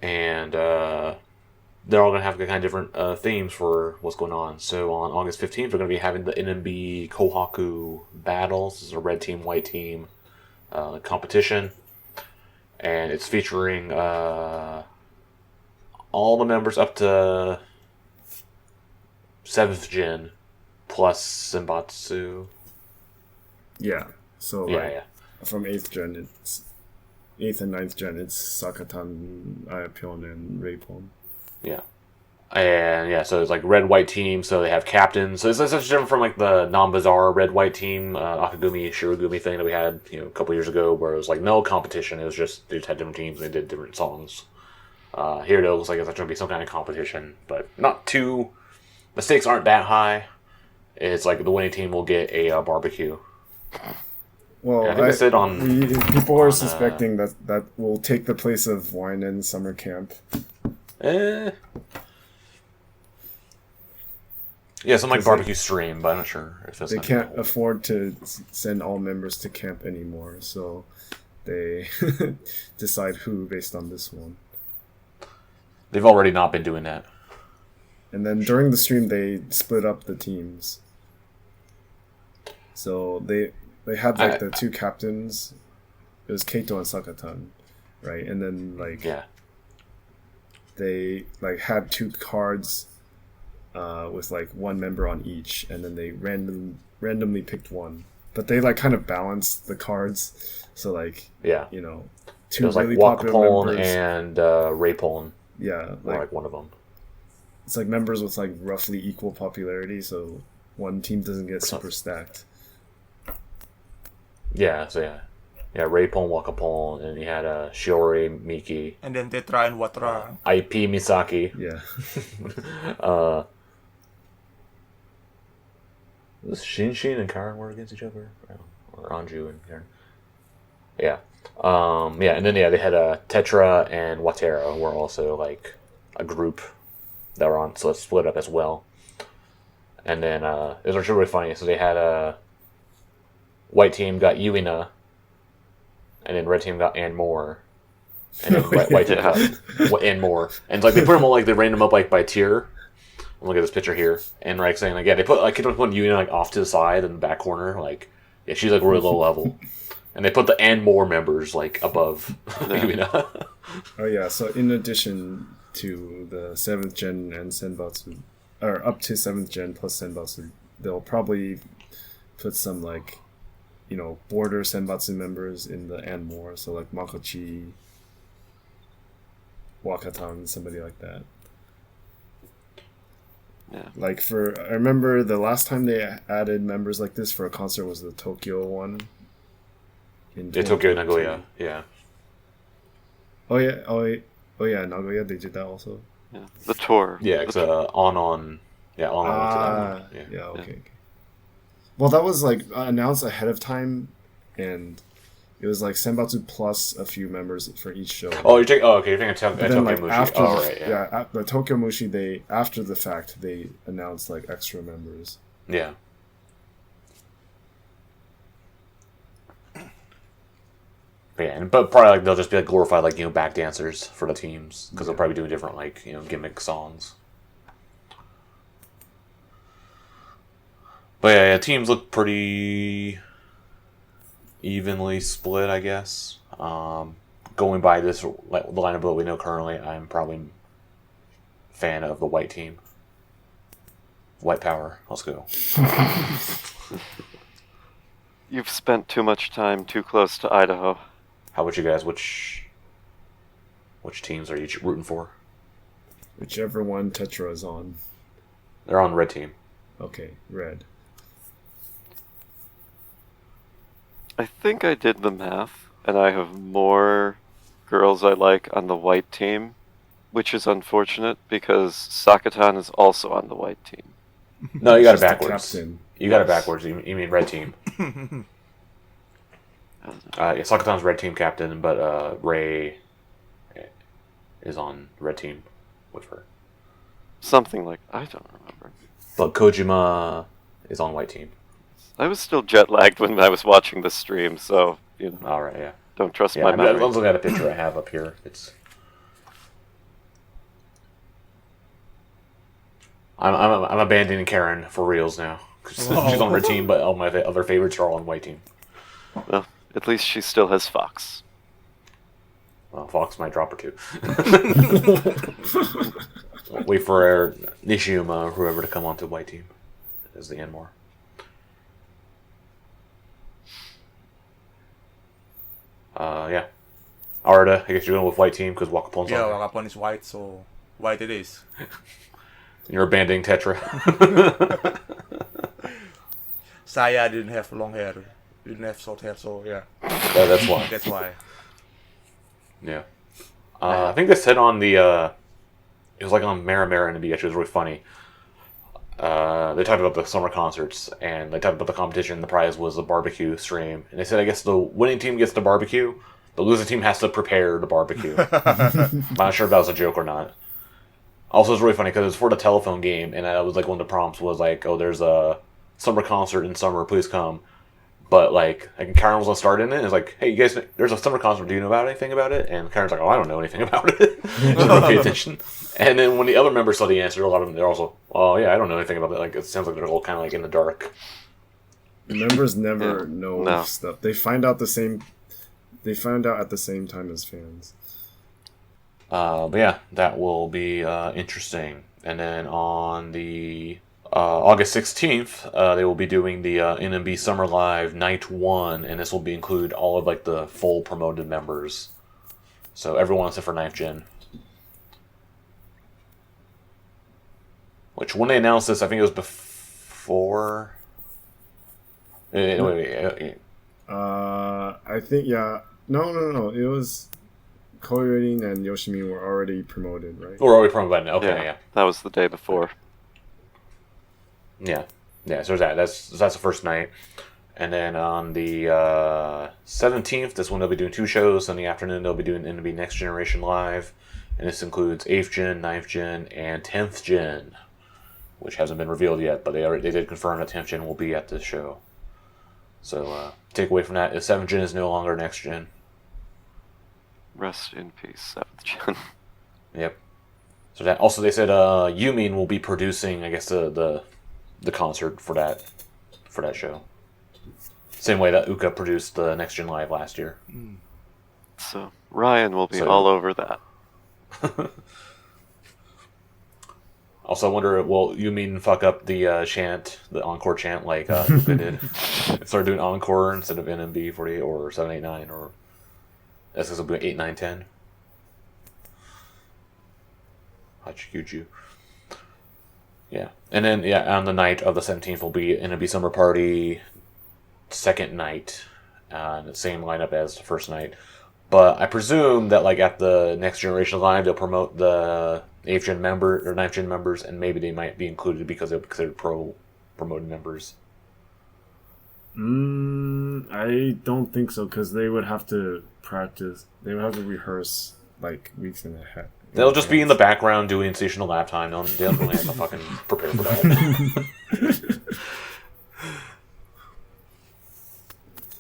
And they're all going to have kind of different themes for what's going on. So on August 15th, we're going to be having the NMB Kohaku Battles. This is a red team, white team competition. And it's featuring all the members up to 7th Gen plus Senbatsu. Yeah. So from 8th Gen, it's 8th and 9th Gen, it's Sakatan, Ayapyeon, and Reipon. Yeah. And yeah, so it's like red white team, so they have captains. So it's different from like the non-bizarre red white team Akagumi Shirogumi thing that we had a couple years ago, where it was like no competition. It was just they just had different teams and they did different songs. Here it looks like it's going to be some kind of competition, but not too. The stakes aren't that high. It's like the winning team will get a barbecue. Well, I think I said people are suspecting that will take the place of Wine and Summer Camp. Yeah, some like barbecue stream, but I'm not sure if that's. They can't afford to send all members to camp anymore, so they decide who based on this one. They've already not been doing that. And then during the stream, they split up the teams. So they had like the 2 captains. It was Keito and Sakatan, right? And then they like had 2 cards with like 1 member on each, and then they randomly picked one. But they like kind of balanced the cards, so like 2 it was really like popular members and Reipon. Yeah, like one of them. It's like members with like roughly equal popularity, so one team doesn't get super stacked. Yeah, so Reipon, Wakapon, and you had Shiori, Miki, and then Tetra and Watra. IP Misaki. Yeah. Was Shin and Karen were against each other, or Anju and Karen? Yeah. And then they had Tetra and Watera were also like a group that were on, so it's split up as well. And then it was really funny. So they had white team got Yuina, and then red team got and more, and then white team got and more. And like they put them all like they ran them up like by tier. Look at this picture here, and like saying like they put like kept putting Yuina like off to the side in the back corner, like she's like really low level. And they put the and more members like above Yuina. Oh yeah, so in addition to the 7th gen and Senbatsu, or up to 7th gen plus Senbatsu, they'll probably put some like, border Senbatsu members in the and more, so like Makochi, Wakatan, somebody like that. Yeah. Like I remember the last time they added members like this for a concert was the Tokyo one. Tokyo Nagoya, yeah. Oh yeah, Nagoya, they did that also. Yeah. The tour. Yeah, it's on. Yeah, okay. Well, that was like announced ahead of time, and it was like Senbatsu plus a few members for each show. Oh, you're thinking Then like Mushi. after, Right, yeah. at the Tokyo Mushi, they after the fact they announced like extra members. Yeah. But probably like they'll just be like glorified like back dancers for the teams because they'll probably be doing different like gimmick songs. But yeah, teams look pretty evenly split, I guess. Going by this the lineup that we know currently, I'm probably a fan of the white team. White power, let's go. You've spent too much time too close to Idaho. How about you guys? Which teams are you rooting for? Whichever one Tetra is on. They're on red team. Okay, red. I think I did the math, and I have more girls I like on the white team, which is unfortunate because Sakatan is also on the white team. No, you got it Just the backwards. captain. You got it backwards. You mean red team. Sakatan's red team captain, but Ray is on red team with her. Something like I don't remember. But Kojima is on white team. I was still jet lagged when I was watching the stream, so All right, yeah. don't trust Yeah, my I'm memory. looking at a picture I have up here. I'm abandoning Karen for reals now. She's on red team, but all my other favorites are all on white team. Well, at least she still has Fox. Well, Fox might drop her too. Wait for Nishiyama or whoever to come onto white team as the Enmore. Yeah. Arda, I guess you're going with white team because Wakapon's Yeah, on. Wakapon is white, so white it is. You're abandoning Tetra. Saya didn't have long hair, didn't have short hair, so yeah, That's why. that's why. Yeah. I think they said on the, it was like on Mara NMB, actually, it was really funny. They talked about the summer concerts, and they talked about the competition, the prize was a barbecue stream. And they said, I guess the winning team gets the barbecue, the losing team has to prepare the barbecue. I'm not sure if that was a joke or not. Also, it's really funny because it's for the telephone game, and that was like one of the prompts was like, oh, there's a summer concert in summer, please come. But like Karen was gonna start in it. And it's like, hey, you guys, there's a summer concert. Do you know anything about it? And Karen's like, oh, I don't know anything about it. Just don't pay attention. And then when the other members saw the answer, a lot of them they're also, oh yeah, I don't know anything about it. Like it sounds like they're all kind of like in the dark. Members never know No. stuff. They find out at the same time as fans. But yeah, that will be interesting. And then on the August 16th, they will be doing the NMB Summer Live Night 1, and this will be include all of like the full promoted members. So everyone except for 9th Gen. Which when they announced this, I think it was before. Wait. I think no. It was Koyori and Yoshimi were already promoted, right? We're already promoted by now. Okay, yeah. That was the day before. Yeah. Yeah, so there's that. That's the first night. And then on the 17th, this one they'll be doing 2 shows. In the afternoon, they'll be doing NMB Next Generation Live. And this includes 8th Gen, 9th Gen, and 10th Gen, which hasn't been revealed yet, but they did confirm that 10th Gen will be at this show. So, takeaway from that is 7th Gen is no longer Next Gen. Rest in peace, 7th Gen. Yep. So that also they said Yumin will be producing, I guess, the concert for that show. Same way that Uka produced the Next Gen Live last year. So Ryan will be all over that. Also, I wonder, will Yumin fuck up the chant, the encore chant, like Uka did? Start doing encore instead of NMB 48 or 789 or this will be 8, 9, 10. Hachikuju. Yeah. And then, on the night of the 17th will be NMB Summer Party, second night. The same lineup as the first night. But I presume that, like, at the Next Generation Live, they'll promote the 8th Gen member or 9th Gen members, and maybe they might be included because they're considered promoted members. I don't think so, because they would have to practice. They would have to rehearse, like, weeks in ahead. They'll just be in the background doing stational lap time. They don't really have to fucking prepare for that.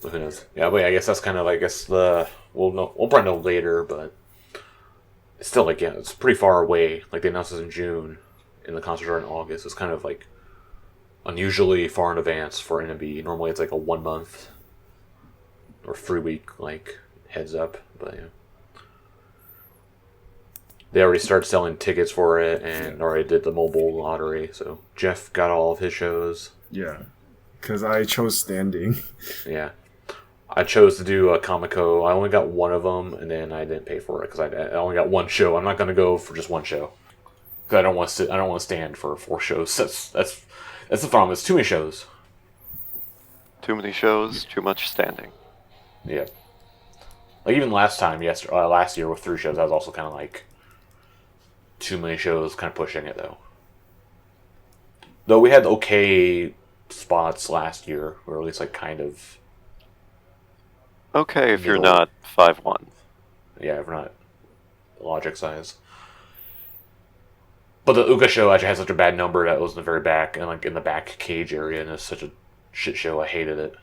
But who knows? Yeah, but I guess that's kind of, we'll probably know later, but it's still, like, it's pretty far away. Like, they announced this in June, and the concerts are in August. It's kind of, like, unusually far in advance for NMB. Normally it's, like, a 1 month or 3 week, like, heads up, but, yeah. They already started selling tickets for it and already did the mobile lottery. So Jeff got all of his shows. Yeah, because I chose standing. Yeah. I chose to do a Comico. I only got one of them, and then I didn't pay for it because I only got one show. I'm not going to go for just one show because I don't want to stand for 4 shows. That's the problem. It's too many shows. Too many shows, too much standing. Yeah. Like even last year with 3 shows, I was also kind of like too many shows, kind of pushing it though. Though we had okay spots last year, or at least like kind of. Okay, if you're not 5'1". Yeah, if we're not logic size. But the Uka show actually had such a bad number that it was in the very back, and like in the back cage area, and it's such a shit show. I hated it.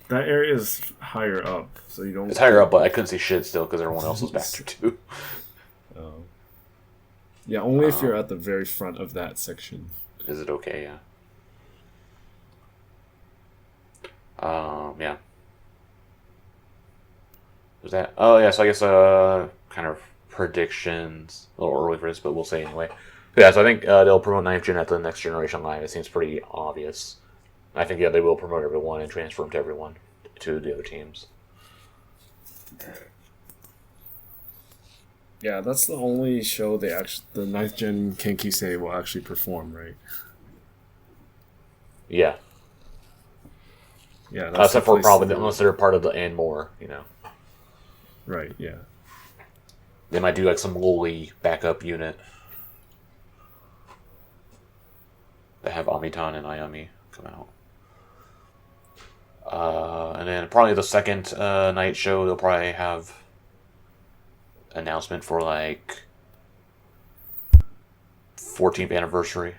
That area is higher up, so you don't. It's higher up, but I couldn't see shit still because everyone else was back there too. Yeah, only if you're at the very front of that section. Is it okay? Yeah. Yeah. Was that? Oh yeah. So I guess kind of predictions. A little early for this, but we'll say anyway. Yeah. So I think they'll promote 9th Gen at the Next Generation Live. It seems pretty obvious. I think they will promote everyone and transfer them to everyone, to the other teams. Yeah, that's the only show the 9th Gen Kenkisei will actually perform, right? Yeah. Yeah, except for probably unless they're part of the and more, Right. Yeah. They might do like some lowly backup unit that have Amitan and Ayami come out. And then probably the second night show, they'll probably have announcement for like 14th anniversary.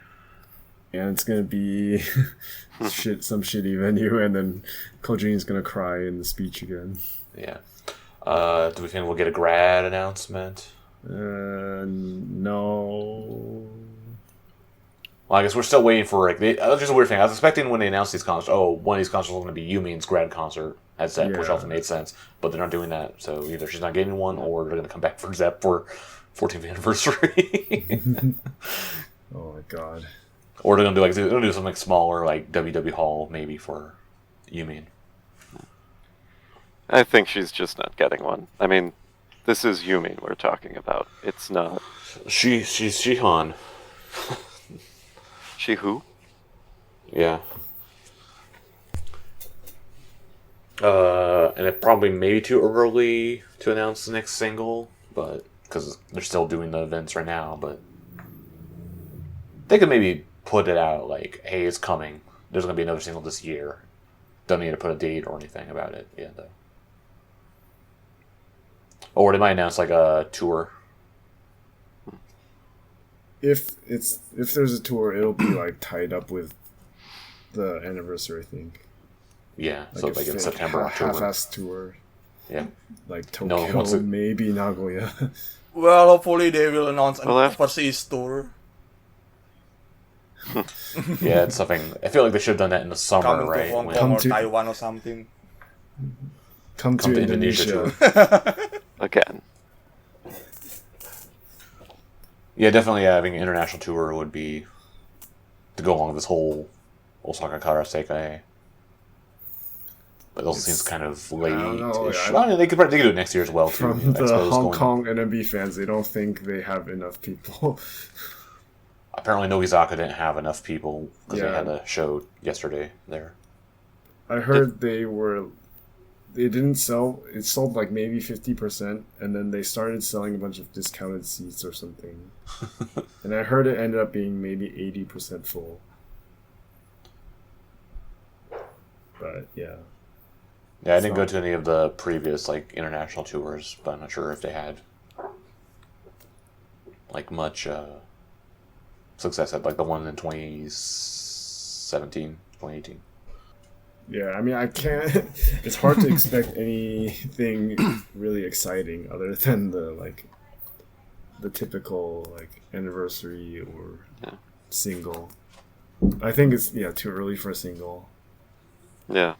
And it's gonna be some shitty venue, and then Kojirin's gonna cry in the speech again. Yeah. Do we think we'll get a grad announcement? No. Well, I guess we're still waiting for just a weird thing. I was expecting when they announced these concerts, one of these concerts was going to be Yumin's grad concert at Zepp, which also made sense. But they're not doing that, so either she's not getting one, or they're going to come back for Zepp for 14th anniversary. Oh my god. Or they're going to do something smaller, like WW Hall, maybe for Yumin. I think she's just not getting one. I mean, this is Yumin we're talking about. It's not. She's Shihan. She who? Yeah. And it probably maybe too early to announce the next single, but because they're still doing the events right now, but they could maybe put it out like, hey, it's coming. There's gonna be another single this year. Don't need to put a date or anything about it. Yeah, though. Or they might announce like a tour. If there's a tour, it'll be like tied up with the anniversary, I think. Yeah, Like so like in September, October. Half-ass tour. Yeah. Like No one Tokyo, wants to- maybe Nagoya. Well, hopefully they will announce an Well, overseas tour. Yeah, it's something. I feel like they should have done that in the summer, Coming right? to Hong When- Kong Come or to- Taiwan or something. Come Come to to Indonesia Indonesia. Again. Yeah, definitely having an international tour would be to go along with this whole Osaka Karaseka. But it also seems kind of late. don't know, yeah. Well, they could do it next year as well, too. From I the suppose, Hong going- Kong NMB fans, they don't think they have enough people. Apparently, Nogizaka didn't have enough people because they Yeah. had a show yesterday there. I heard they didn't sell. It sold like maybe 50%, and then they started selling a bunch of discounted seats or something. And I heard it ended up being maybe 80% full. But yeah, Yeah, I It's didn't go not- to any of the previous like international tours, but I'm not sure if they had like much success at like the one in 2017, 2018. yeah. I mean, I can't. It's hard to expect anything really exciting other than the typical like anniversary or Yeah. single. I think it's too early for a single. Yeah.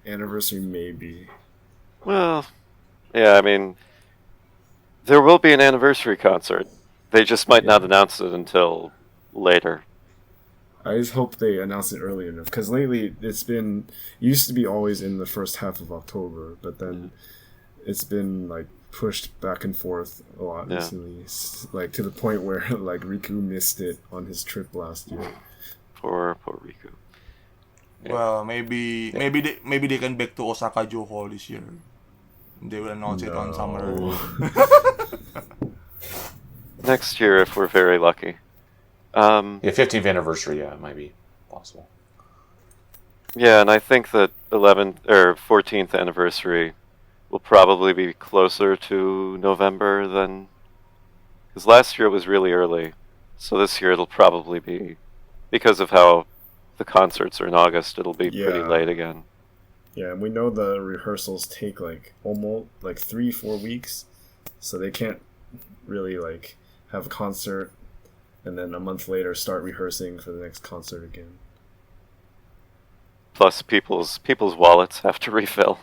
Anniversary maybe. Well, yeah, I mean, there will be an anniversary concert. They just might not announce it until later. I just hope they announce it early enough because lately it used to be always in the first half of October, but then it's been like pushed back and forth a lot Yeah. recently, like to the point where like Riku missed it on his trip last year. Poor Riku. Well, maybe they can back to Osaka Joe Hall this year. They will announce it on summer. Next year, if we're very lucky. Yeah, 15th anniversary, yeah, it might be possible. Yeah, and I think that 11th or 14th anniversary will probably be closer to November than, because last year it was really early, so this year it'll probably be, because of how the concerts are in August, it'll be pretty Yeah. late again. Yeah, and we know the rehearsals take like almost like 3-4 weeks, so they can't really like have a concert and then a month later start rehearsing for the next concert again. Plus, people's wallets have to refill.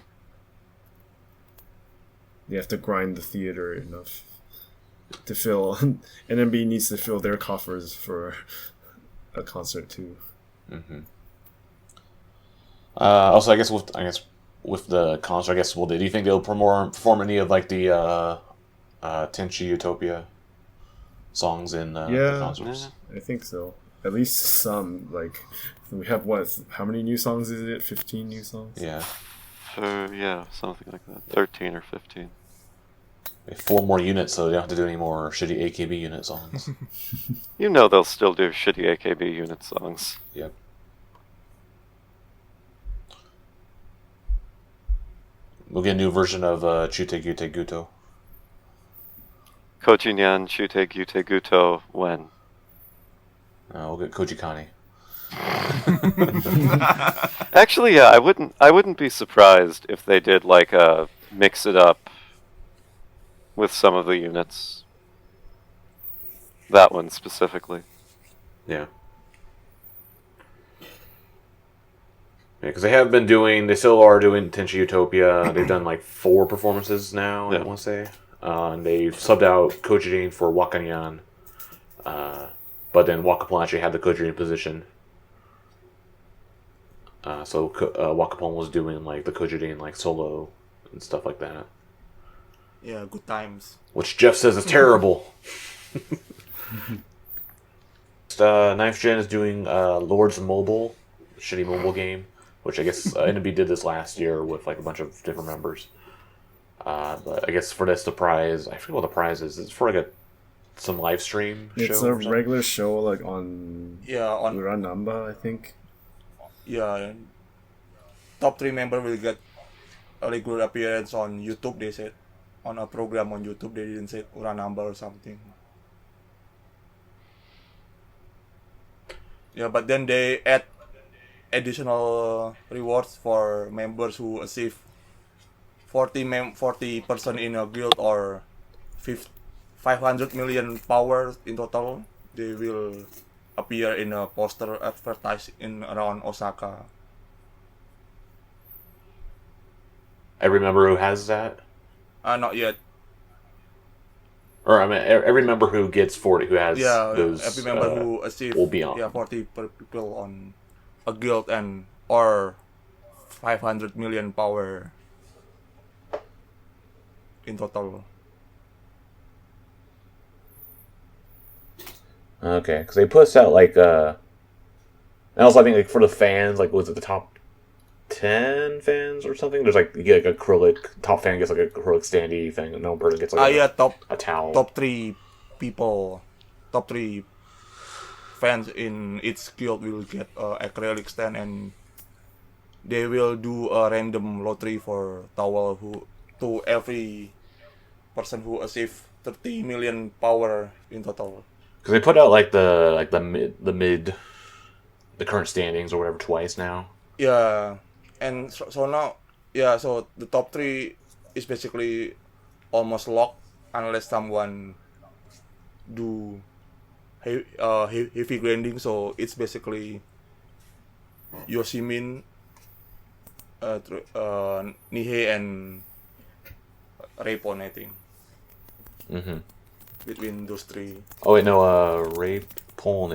They have to grind the theater enough to fill. NMB needs to fill their coffers for a concert too. Mm-hmm. Also, I guess with the concert, do you think they'll perform any of like the Tenchi Utopia songs in the concerts? I think so. At least some. Like we have how many new songs is it? 15 new songs. Yeah, Yeah, something like that. 13 or 15. they have 4 more units, so they don't have to do any more shitty AKB unit songs. You know they'll still do shitty AKB unit songs. Yep. We'll get a new version of Chute Gute Guto. Kojinyan Chute Gute Guto when? We'll get Kojikani. Actually, yeah, I wouldn't be surprised if they did like a mix it up with some of the units. That one specifically. Yeah. Yeah, because they still are doing Tenchi Utopia. They've done like 4 performances now, I Yeah. want to say. And they've subbed out Kojirin for Wakanyan. But then Wakapon actually had the Kojirin position. So Wakapon was doing like the Kojirin like solo and stuff like that. Yeah, good times. Which Jeff says is terrible. Ninth Gen is doing Lords Mobile, shitty mobile game, which I guess NMB did this last year with like a bunch of different members. But I guess for this, the prize, I forget what the prize is. It's for like a some live stream show? It's or a something? regular show like on On Uranamba, I think. top 3 member will get a regular appearance on YouTube. They said on a program on YouTube. They didn't say Uranamba or something. Yeah, but then they add additional rewards for members who achieve 40 person in a guild or 500 million power in total. They will appear in a poster advertised in around Osaka. Every member who has that? Not yet. Or I mean, every member who gets 40, who has Yeah, those, every member who achieve will be on. 40 people on a guild and or 500 million power in total. Okay, because they put us out like, and also I think like for the fans, like was it the top 10 fans or something? There's like you get like acrylic, top fan gets like a acrylic standee thing, no person gets like a towel. Top 3 people, top 3 fans in each guild will get acrylic stand, and they will do a random lottery for towel to every person who achieve 30 million power in total. Because they put out like the current standings or whatever twice now. Yeah, and so now, so the top 3 is basically almost locked unless someone do heavy grinding. So it's basically Yoshimi, Nihei, and Repon, I think. Mm-hmm. Between those 3. Oh wait, no. Repon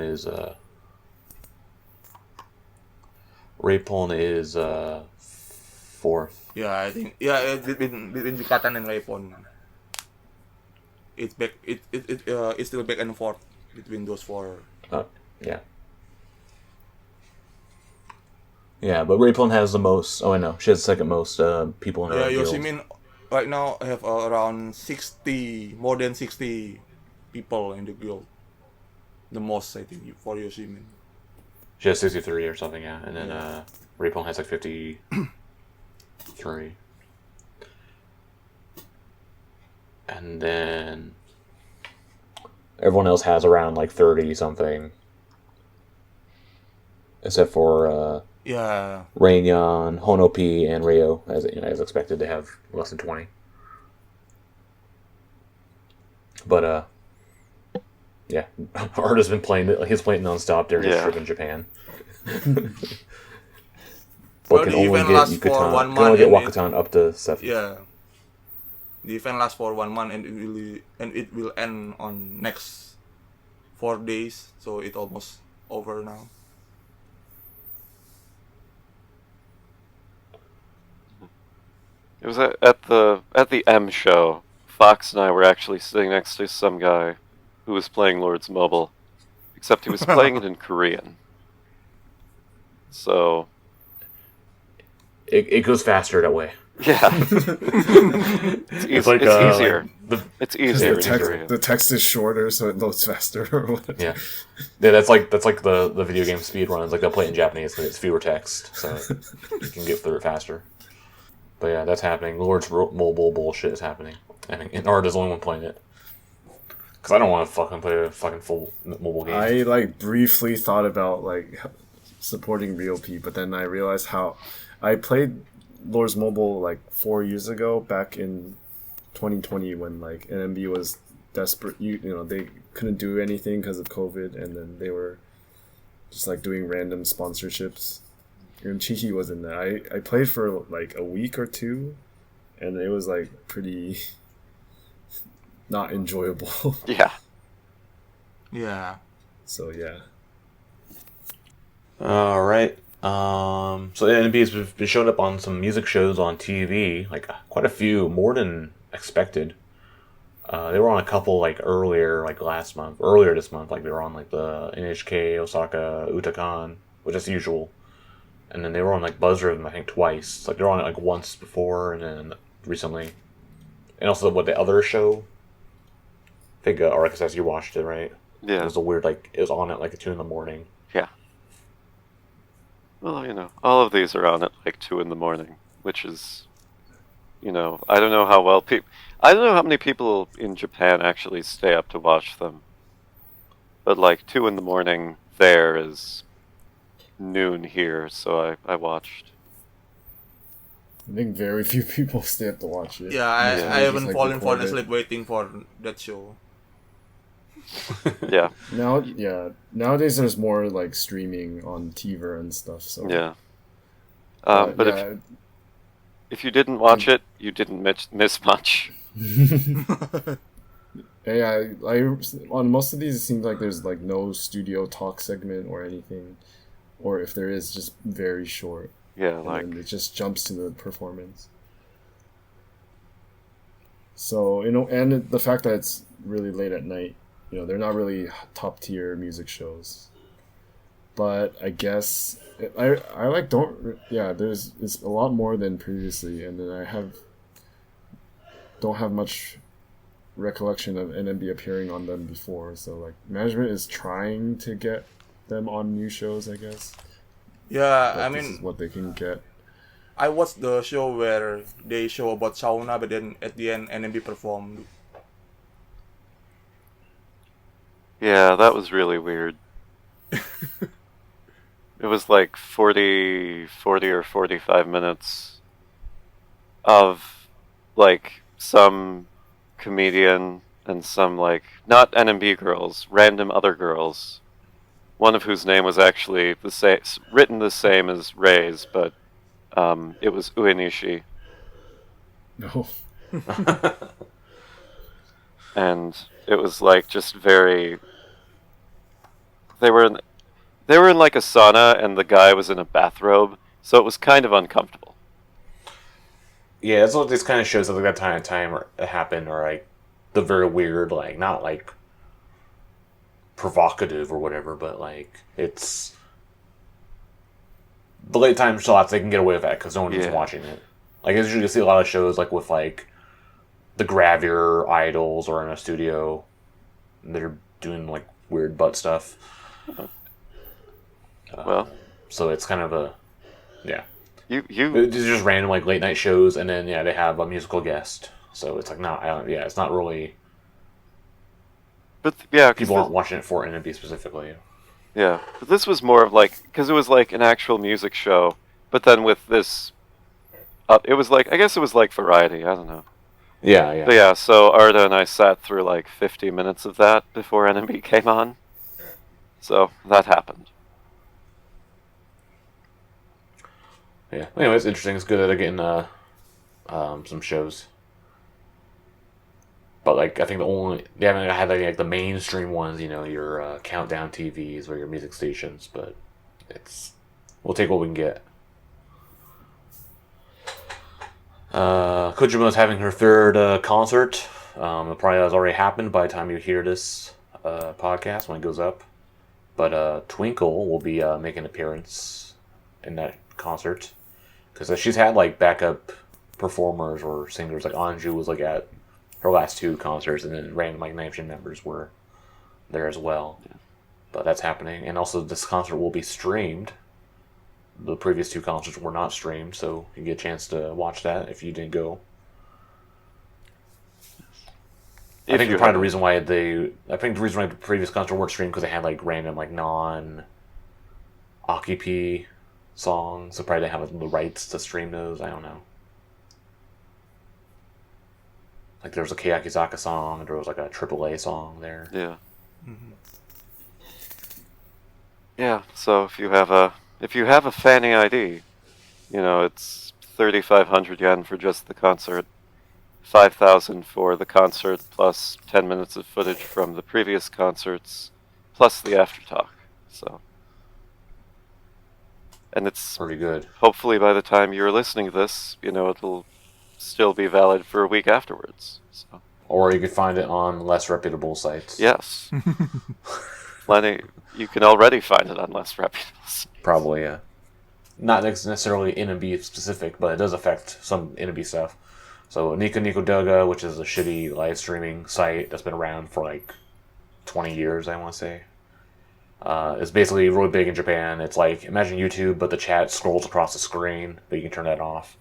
is 4th. Yeah, I think between Yucatan and Repon. It's back. It's still back and forth between those 4. Yeah. Yeah, but Repon has the most. Oh, I know. She has the second most people in her guild. Yoshimi right now have around 60, more than 60 people in the guild. The most, I think, for Yoshimi. She has 63 or something, yeah. And then Repon has like 53. And then everyone else has around like 30 something. Except for Rainyan, Honopi, and Ryo, as expected, to have less than 20. But yeah, Art has been playing it. He's playing nonstop during his trip in Japan. But can only get Yucatan, can only get Wakatan up to 7. Yeah, the event lasts for 1 month, and it will end on next 4 days. So it's almost over now. It was at the M show. Fox and I were actually sitting next to some guy who was playing Lords Mobile, except he was playing it in Korean. So it goes faster that way. Yeah, it's easier. It's easier. The text is shorter, so it loads faster. Yeah, that's like the video game speed runs. Like they'll play it in Japanese because it's fewer text, so you can get through it faster. But yeah, that's happening. Lord's Mobile bullshit is happening. I mean, and Art is the only one playing it. Because I don't want to fucking play a fucking full mobile game. I briefly thought about supporting RealP, but then I realized how I played Lord's Mobile 4 years ago, back in 2020, when NMB was desperate. You know, they couldn't do anything because of COVID, and then they were just doing random sponsorships. And Chihi was in there. I played for a week or 2, and it was pretty not enjoyable. Yeah. Yeah. So yeah. All right. So the NMB has been showing up on some music shows on TV, quite a few, more than expected. They were on a couple earlier this month. They were on the NHK Osaka Utakan, which is usual. And then they were on Buzz Rhythm, I think, twice. They were on it once before, and then recently. And also the other show think Arcus says you watched it, right? Yeah. It was a weird, like, it was on at like 2 in the morning. Yeah. Well, all of these are on at like 2 in the morning, which is, I don't know how well I don't know how many people in Japan actually stay up to watch them. But like 2 in the morning there is noon here, so I watched. I think very few people stay up to watch it. Yeah, I Just, haven't like, fallen record it. asleep waiting for that show. Yeah. Nowadays there's more like streaming on TVer and stuff. So Yeah. but But yeah, if you didn't watch it, you didn't miss much. yeah, I on most of these it seems like there's like no studio talk segment or anything, or if there is, just very short. Yeah, And like then it just jumps to the performance. So and the fact that it's really late at night, they're not really top tier music shows. But I guess I like it's a lot more than previously, and then don't have much recollection of NMB appearing on them before. So like management is trying to get them on new shows, I guess. Yeah, But I this mean, is what they can get. I watched the show where they show about sauna, but then at the end, NMB performed. yeah, that was really weird. It was like 40 or 45 minutes of like some comedian and some like not NMB girls, random other girls. One of whose name was actually written the same as Ray's, but it was Uenishi. No. And it was like just very. They were in like a sauna, and the guy was in a bathrobe, so it was kind of uncomfortable. Yeah, it's what these kind of shows that like that time happen, or like the very weird, like not like provocative or whatever, but like it's the late time slots they can get away with that because no one's watching it. Like usually you see a lot of shows like with like the Gravure idols or in a studio, and they're doing like weird butt stuff. Well, so it's kind of a you It's just random like late night shows, and then they have a musical guest. So it's like it's not really. But yeah, people aren't watching it for NMB specifically. Yeah, but this was more of like because it was like an actual music show, but then with this, it was like I guess it was like variety. I don't know. Yeah. But yeah, so Arda and I sat through like 50 minutes of that before NMB came on. So that happened. Yeah. Anyway, it's interesting. It's good that they're getting some shows. But like, I think they haven't had like the mainstream ones, your countdown TVs or your music stations. But we'll take what we can get. Kojima's having her third concert. It probably has already happened by the time you hear this podcast when it goes up. But Twinkle will be making an appearance in that concert because she's had like backup performers or singers. Like Anju was like at her last 2 concerts, and then random like Namjoon members were there as well. Yeah. But that's happening, and also this concert will be streamed. The previous 2 concerts were not streamed, so you get a chance to watch that if you didn't go. I think the reason why the previous concert weren't streamed because they had like random like non-Aki songs, so probably didn't have the rights to stream those. I don't know. Like there was a Keyakizaka song, and there was like a AAA song there. Yeah. Mm-hmm. Yeah. So if you have a FANY ID, it's 3,500 yen for just the concert, 5,000 for the concert plus 10 minutes of footage from the previous concerts, plus the aftertalk. So. And it's pretty good. Hopefully, by the time you're listening to this, it'll still be valid for a week afterwards. So. Or you could find it on less reputable sites. Yes. You can already find it on less reputable sites. Probably, yeah. Not necessarily NMB specific, but it does affect some NMB stuff. So Nico Nico Douga, which is a shitty live streaming site that's been around for like 20 years, I want to say. It's basically really big in Japan. It's like, imagine YouTube, but the chat scrolls across the screen, but you can turn that off.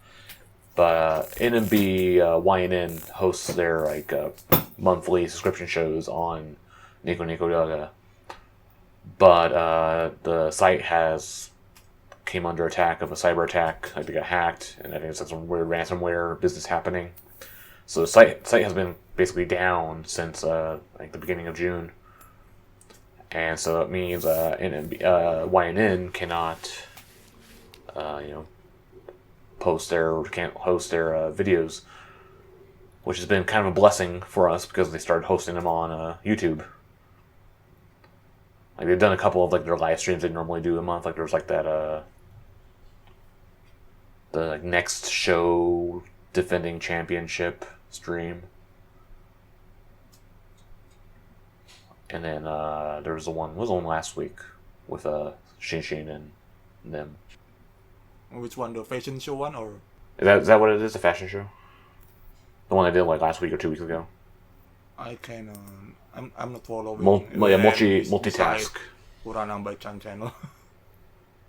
But NMB YNN hosts their like monthly subscription shows on Nico Nico Douga. But the site came under attack of a cyber attack. Like they got hacked, and I think it's like some weird ransomware business happening. So the site has been basically down since like the beginning of June. And so it means YNN cannot, can't host their videos, which has been kind of a blessing for us because they started hosting them on YouTube. Like they've done a couple of like their live streams they normally do a month. Like there was like that the like, next show defending championship stream. And then there was the one last week with Shin and them. Which one? The fashion show one or? Is that what it is? The fashion show? The one I did like last week or 2 weeks ago. I can. I'm not following. Multitask. Uranamba-chan channel.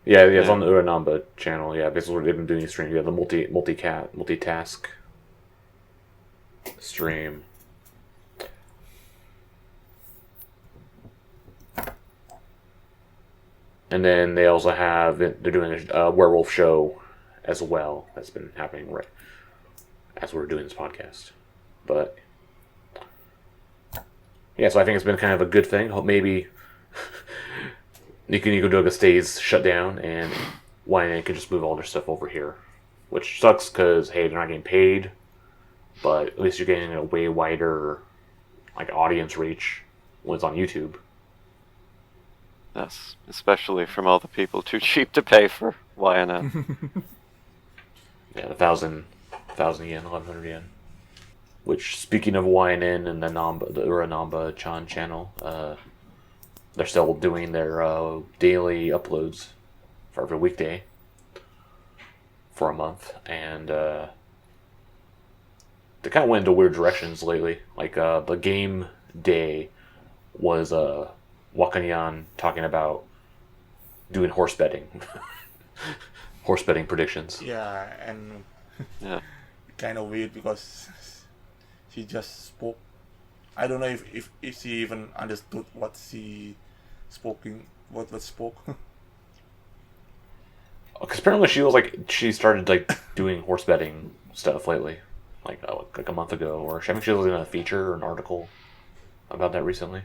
Yeah, it's on the Uranamba channel. Yeah, basically they've been doing these streams. Yeah, the multitask stream. And then they also they're doing a werewolf show as well. That's been happening right as we're doing this podcast. But yeah, so I think it's been kind of a good thing. Hope maybe Nico Nico Douga stays shut down and YNN can just move all their stuff over here. Which sucks because, hey, they're not getting paid. But at least you're getting a way wider like audience reach when it's on YouTube. Yes, especially from all the people too cheap to pay for YNN. Yeah, 1,000 yen, 1,100 yen. Which, speaking of YNN and the Uranamba-chan channel, they're still doing their daily uploads for every weekday for a month, and they kind of went into weird directions lately. Like the game day was Wakanyan talking about doing horse betting. Horse betting predictions. Yeah, and Yeah. kind of weird because she just spoke. I don't know if she even understood what she what was spoke. Because apparently she started like doing horse betting stuff lately, like a month ago, or I think she was in a feature or an article about that recently.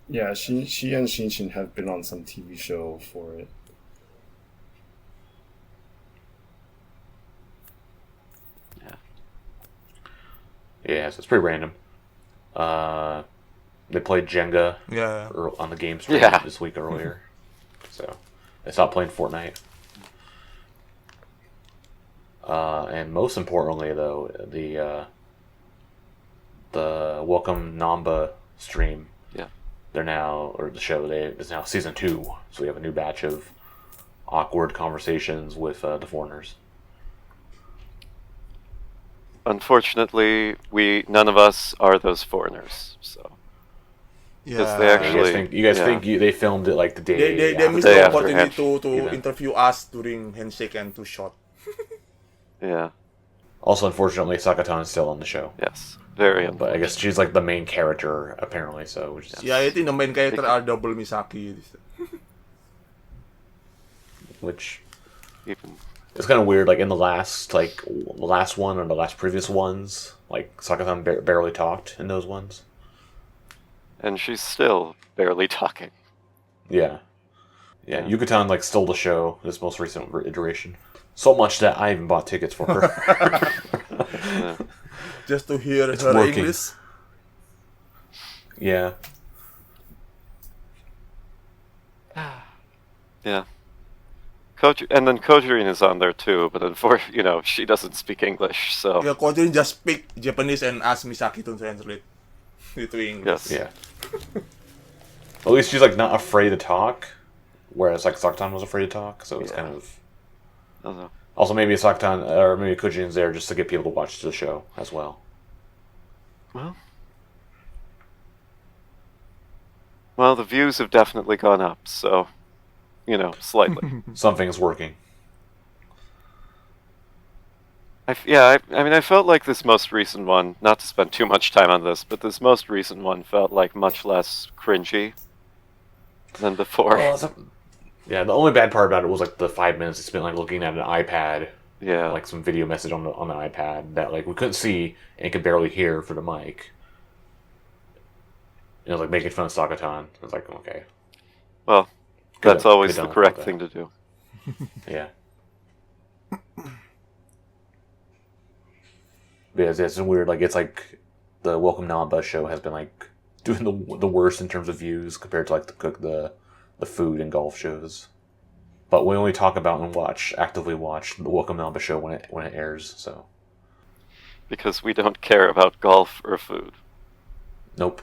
Yeah, she and Shinshin have been on some TV show for it. Yeah, so it's pretty random. They played Jenga Yeah. on the game stream Yeah. this week earlier, so they stopped playing Fortnite. And most importantly, though, the Welcome Namba stream. Yeah. They're now, or the show, it's now season 2, so we have a new batch of awkward conversations with the foreigners. Unfortunately, none of us are those foreigners. So Yeah. they actually- You guys yeah. think they filmed it like the day They after? missed day the after opportunity to event. interview us during Handshake and Two Shot. Yeah. Also, unfortunately, Sakatan is still on the show. Yes. Very. But I guess she's like the main character, apparently, so... Which is, Yeah, I think the main character are double Misaki. which Even. it's kind of weird, like in the last one or the last previous ones, like Sakatan barely talked in those ones. And she's still barely talking. Yeah. Yucatan like stole the show this most recent iteration. So much that I even bought tickets for her. Yeah. Just to hear It's her working. English. Yeah. Yeah. And then Kojirin is on there too, but unfortunately, she doesn't speak English, so Yeah, Kojirin just speak Japanese and ask Misaki to translate into English. yes. Yeah. At least she's like not afraid to talk, whereas like Sakatan was afraid to talk, so it's Yeah. kind of... I don't know. Also, maybe Sakatan or maybe Kojirin's there just to get people to watch the show as well. Well, the views have definitely gone up, so, slightly. Something's working. I mean, I felt like this most recent one, not to spend too much time on this, but this most recent one felt like much less cringy than before. Yeah, the only bad part about it was like the 5 minutes he spent like looking at an iPad. Yeah. Like some video message on the iPad that like we couldn't see and could barely hear for the mic. It was like making fun of Sakatan. I was like, okay. Well, Could've- that's always could've the done correct without thing to do. Yeah. Because it's weird. Like it's like the Welcome Namba show has been like doing the worst in terms of views compared to like the food and golf shows. But we only talk about and actively watch the Welcome Namba show when it airs. So Because we don't care about golf or food. nope.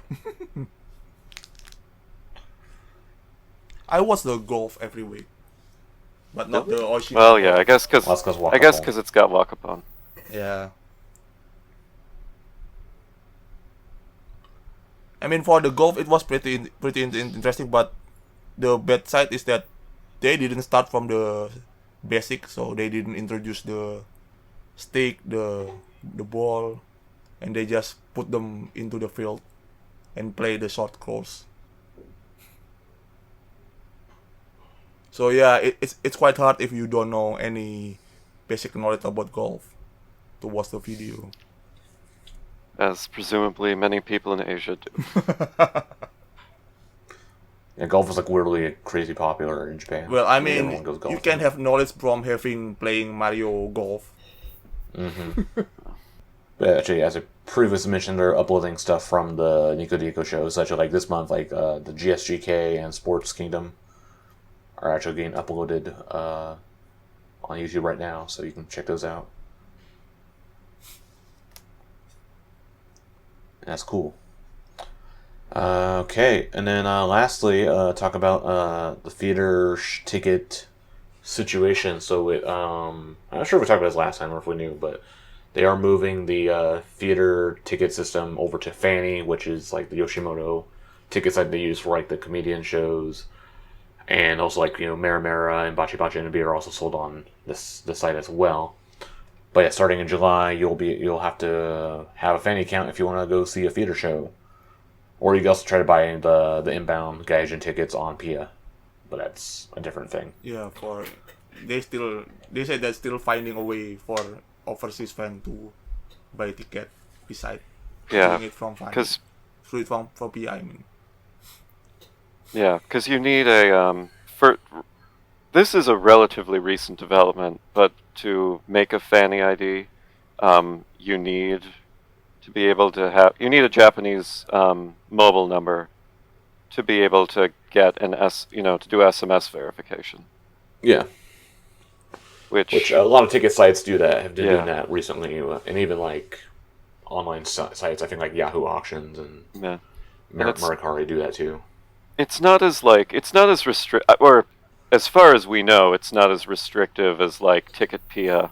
I watch the golf every week, but not the Oshima. Well, yeah, I guess because Well, that's 'cause it's got Wakapon. Yeah. I mean, for the golf, it was pretty interesting, but the bad side is that they didn't start from the basic, so they didn't introduce the stick, the ball, and they just put them into the field and play the short course. So yeah, it's quite hard if you don't know any basic knowledge about golf to watch the video. As presumably many people in Asia do. Yeah, golf is like weirdly crazy popular in Japan. Well, I Everyone mean, goes you golfing. can have knowledge from having playing Mario Golf. But actually, as I previously mentioned, they're uploading stuff from the Nico Nico shows, such as like this month, like the GSGK and Sports Kingdom are actually getting uploaded on YouTube right now, so you can check those out. That's cool. Okay, and then lastly, talk about the theater ticket situation. So I'm not sure if we talked about this last time or if we knew, but they are moving the theater ticket system over to FANY, which is like the Yoshimoto tickets that they use for like the comedian shows, and also like Maramara and Bachi Bachi NMB are also sold on this site as well. But yeah, starting in July, you'll have to have a FANY account if you want to go see a theater show, or you can also try to buy the inbound Gaijin tickets on Pia, but that's a different thing. Yeah, they say they're still finding a way for overseas fans to buy ticket beside doing it from FANY. Through it from Pia, I mean. Yeah, because you need this is a relatively recent development, but to make a FANY ID, you need to be able to you need a Japanese mobile number to be able to get to do SMS verification. Yeah. Which a lot of ticket sites do that, have been doing that recently, and even like online sites, I think like Yahoo Auctions and Mercari do that too. It's not as restrictive, or as far as we know, it's not as restrictive as like Ticket Pia,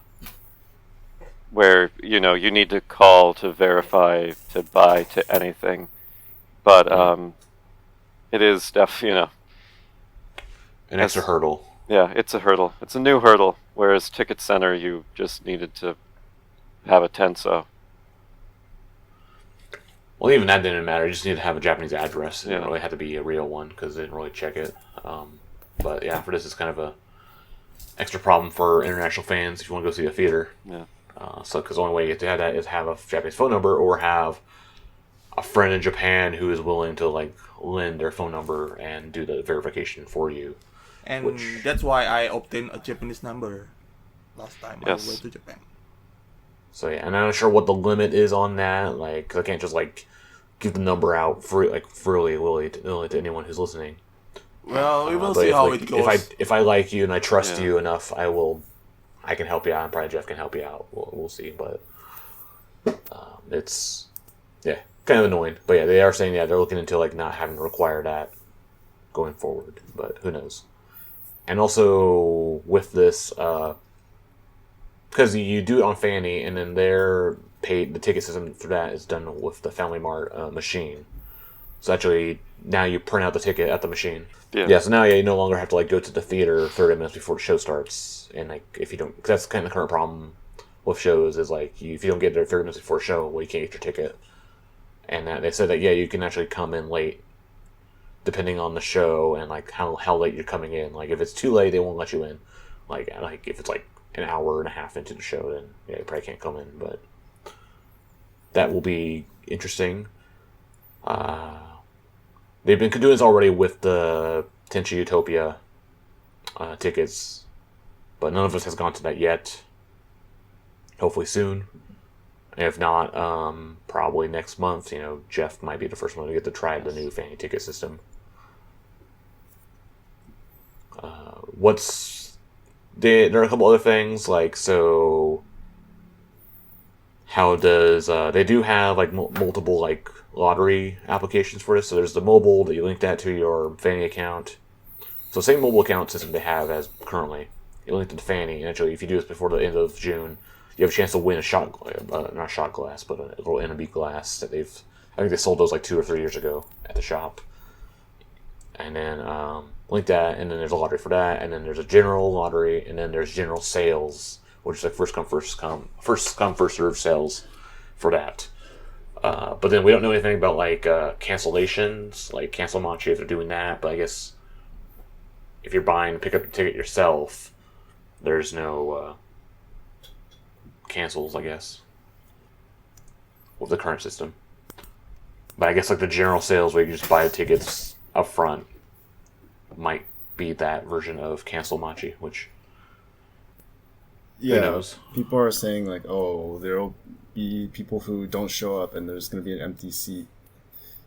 where you need to call to verify to buy to anything. But it is definitely an extra hurdle. Yeah, it's a hurdle. It's a new hurdle. Whereas Ticket Center, you just needed to have a Tenso. Well, even that didn't matter. You just needed to have a Japanese address. It Yeah. didn't really have to be a real one because they didn't really check it. But yeah, for this, it's kind of a extra problem for international fans if you want to go see a theater. Yeah. Because the only way you get to have that is have a Japanese phone number or have a friend in Japan who is willing to like lend their phone number and do the verification for you. And that's why I obtained a Japanese number last time I went to Japan. So yeah, and I'm not sure what the limit is on that. Like, 'cause I can't just like give the number out freely willy to anyone who's listening. Well, we will But see if, how like, it goes. If I like you and I trust you enough, I can help you out, and probably Jeff can help you out. We'll see, but it's kind of annoying. But yeah, they are saying they're looking into like not having to require that going forward. But who knows? And also with this, because you do it on FANY, and then their paid the ticket system for that is done with the Family Mart machine. So actually, now you print out the ticket at the machine. Yeah. So now you no longer have to like go to the theater 30 minutes before the show starts, and like if you don't, cause that's kind of the current problem with shows is like if you don't get there 30 minutes before a show, well, you can't get your ticket. And they said that you can actually come in late, depending on the show and like how late you're coming in. Like if it's too late, they won't let you in. Like if it's like an hour and a half into the show, then you probably can't come in. But that will be interesting. They've been doing this already with the Tenchi Utopia tickets, but none of us has gone to that yet. Hopefully soon. If not, probably next month. Jeff might be the first one to get to try the new FANY ticket system. There are a couple other things how does they do have like multiple like lottery applications for this. So there's the mobile that you link that to your FANY account. So same mobile account system they have as currently. You link it to FANY, and actually if you do this before the end of June, you have a chance to win a not shot glass, but a little NMB glass that I think they sold those like 2 or 3 years ago at the shop. And then link that, and then there's a lottery for that, and then there's a general lottery, and then there's general sales, which is like first come first serve sales for that. But then we don't know anything about like cancellations, like cancel machi if they're doing that. But I guess if you're pick up the ticket yourself, there's no cancels, I guess, with the current system. But I guess like the general sales where you just buy the tickets up front might be that version of cancel machi, which who knows? People are saying like, oh, there'll be people who don't show up and there's going to be an empty seat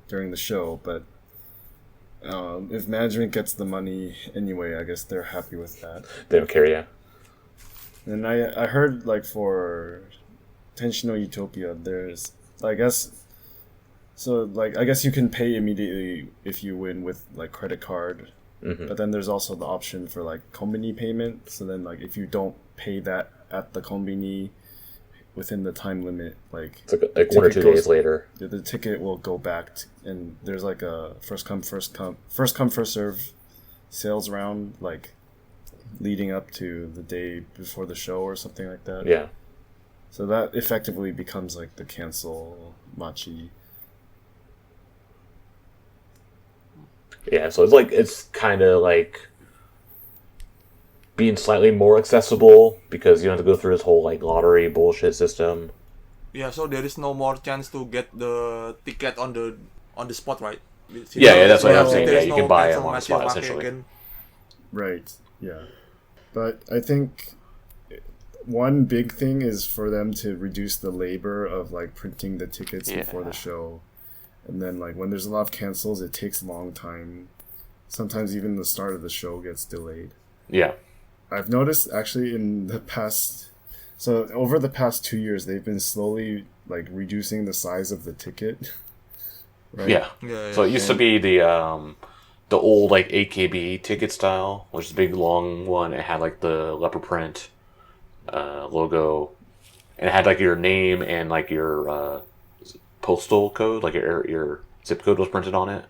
during the show, but if management gets the money anyway, I guess they're happy with that. They don't care, yeah. And I heard like for Tenchi no Utopia, there's I guess you can pay immediately if you win with like credit card, but then there's also the option for like konbini payment. So then like if you don't pay that at the konbini within the time limit, like it's like 1 or 2 days later, the ticket will go back and there's like a first come first serve sales round like leading up to the day before the show or something like that. Yeah. So that effectively becomes like the cancel machi. Yeah, so it's kind of like being slightly more accessible because you don't have to go through this whole like lottery bullshit system. Yeah, so there is no more chance to get the ticket on the spot, right? Yeah, that's what I'm saying. There Yeah, is you no can buy them cancel on the machi spot make essentially. again. Right. Yeah. But I think one big thing is for them to reduce the labor of like printing the tickets before the show. And then like when there's a lot of cancels, it takes a long time. Sometimes even the start of the show gets delayed. Yeah. I've noticed actually over the past 2 years, they've been slowly like reducing the size of the ticket. Right? Yeah. So it used to be the old like AKB ticket style, which is a big long one. It had like the leopard print logo, and it had like your name and like your postal code, like your zip code was printed on it.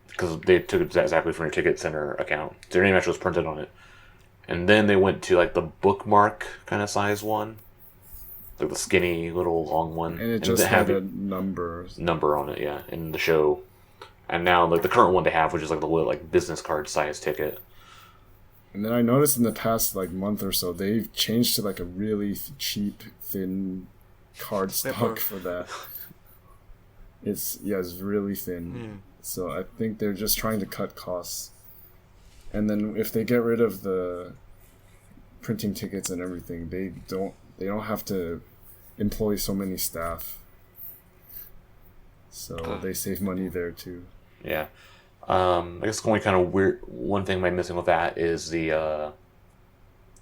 Because they took it exactly from your ticket center account. Their name actually was printed on it. And then they went to like the bookmark kind of size one, like the skinny little long one, and it just had a number on it, yeah, in the show. And now like the current one they have, which is like the little like business card size ticket. And then I noticed in the past like month or so, they've changed to like a really cheap, thin card stock for that. It's really thin. So I think they're just trying to cut costs. And then if they get rid of the printing tickets and everything, they don't have to employ so many staff. So they save money there too. Yeah. I guess the only kind of weird one thing I'm missing with that is the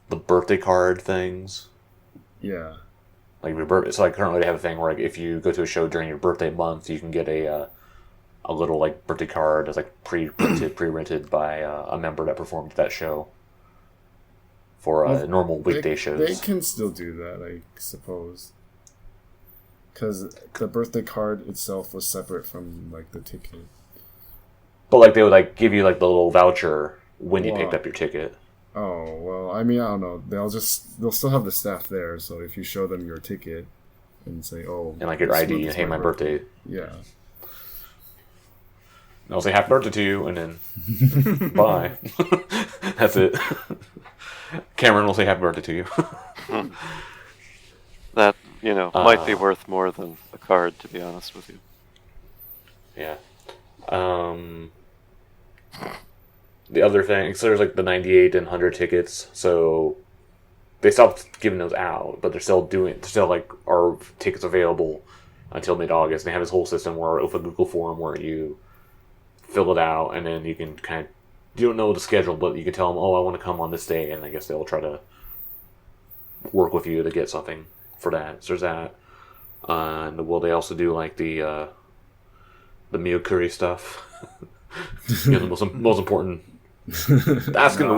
birthday card things. Yeah. Like your birthday. So like currently they have a thing where like if you go to a show during your birthday month, you can get a little like birthday card that's like pre-rented by a member that performed that show for Well, normal weekday shows. They can still do that, I suppose. Because the birthday card itself was separate from like the ticket. But like they would like give you like the little voucher when you Wow. picked up your ticket. Oh well, I mean I don't know. They'll still have the staff there. So if you show them your ticket and say, "Oh," And like your this ID month and is hey, my birthday. Yeah. I'll say happy birthday to you, and then bye. That's it. Cameron will say happy birthday to you. That, might be worth more than a card, to be honest with you. Yeah. The other thing, so there's like the 98 and 100 tickets, so they stopped giving those out, but they're still like are tickets available until mid-August. And they have this whole system where with a Google form where you fill it out, and then you can you don't know the schedule, but you can tell them, oh, I want to come on this day, and I guess they'll try to work with you to get something for that. So there's that. And they also do like the Miyokuri stuff. The most important. Asking the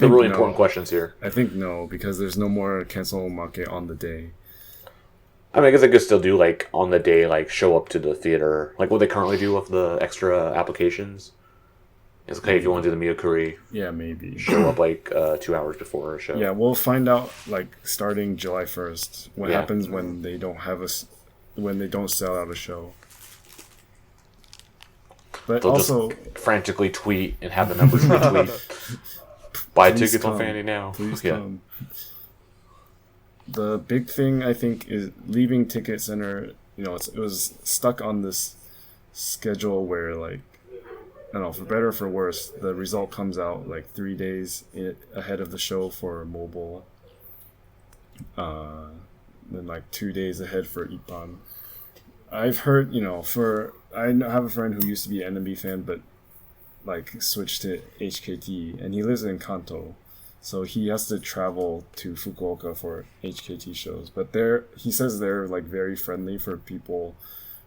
really important questions here. I think no, because there's no more cancel market on the day. I mean, I guess I could still do like on the day, like show up to the theater, like what they currently do with the extra applications. It's okay if you want to do the Miyokuri. Yeah, maybe Show up like 2 hours before a show. Yeah, we'll find out like starting July 1st what Yeah. happens when they don't when they don't sell out a show. But They'll also, just frantically tweet and have the members retweet. Buy Please tickets on come. FANY now. please Yeah. come. The big thing I think is leaving Ticket Center. It was stuck on this schedule where like I don't know, for better or for worse, the result comes out like 3 days ahead of the show for mobile. Then like 2 days ahead for Ippon. I've heard, I have a friend who used to be an NMB fan, but like switched to HKT, and he lives in Kanto, so he has to travel to Fukuoka for HKT shows. But he says they're like very friendly for people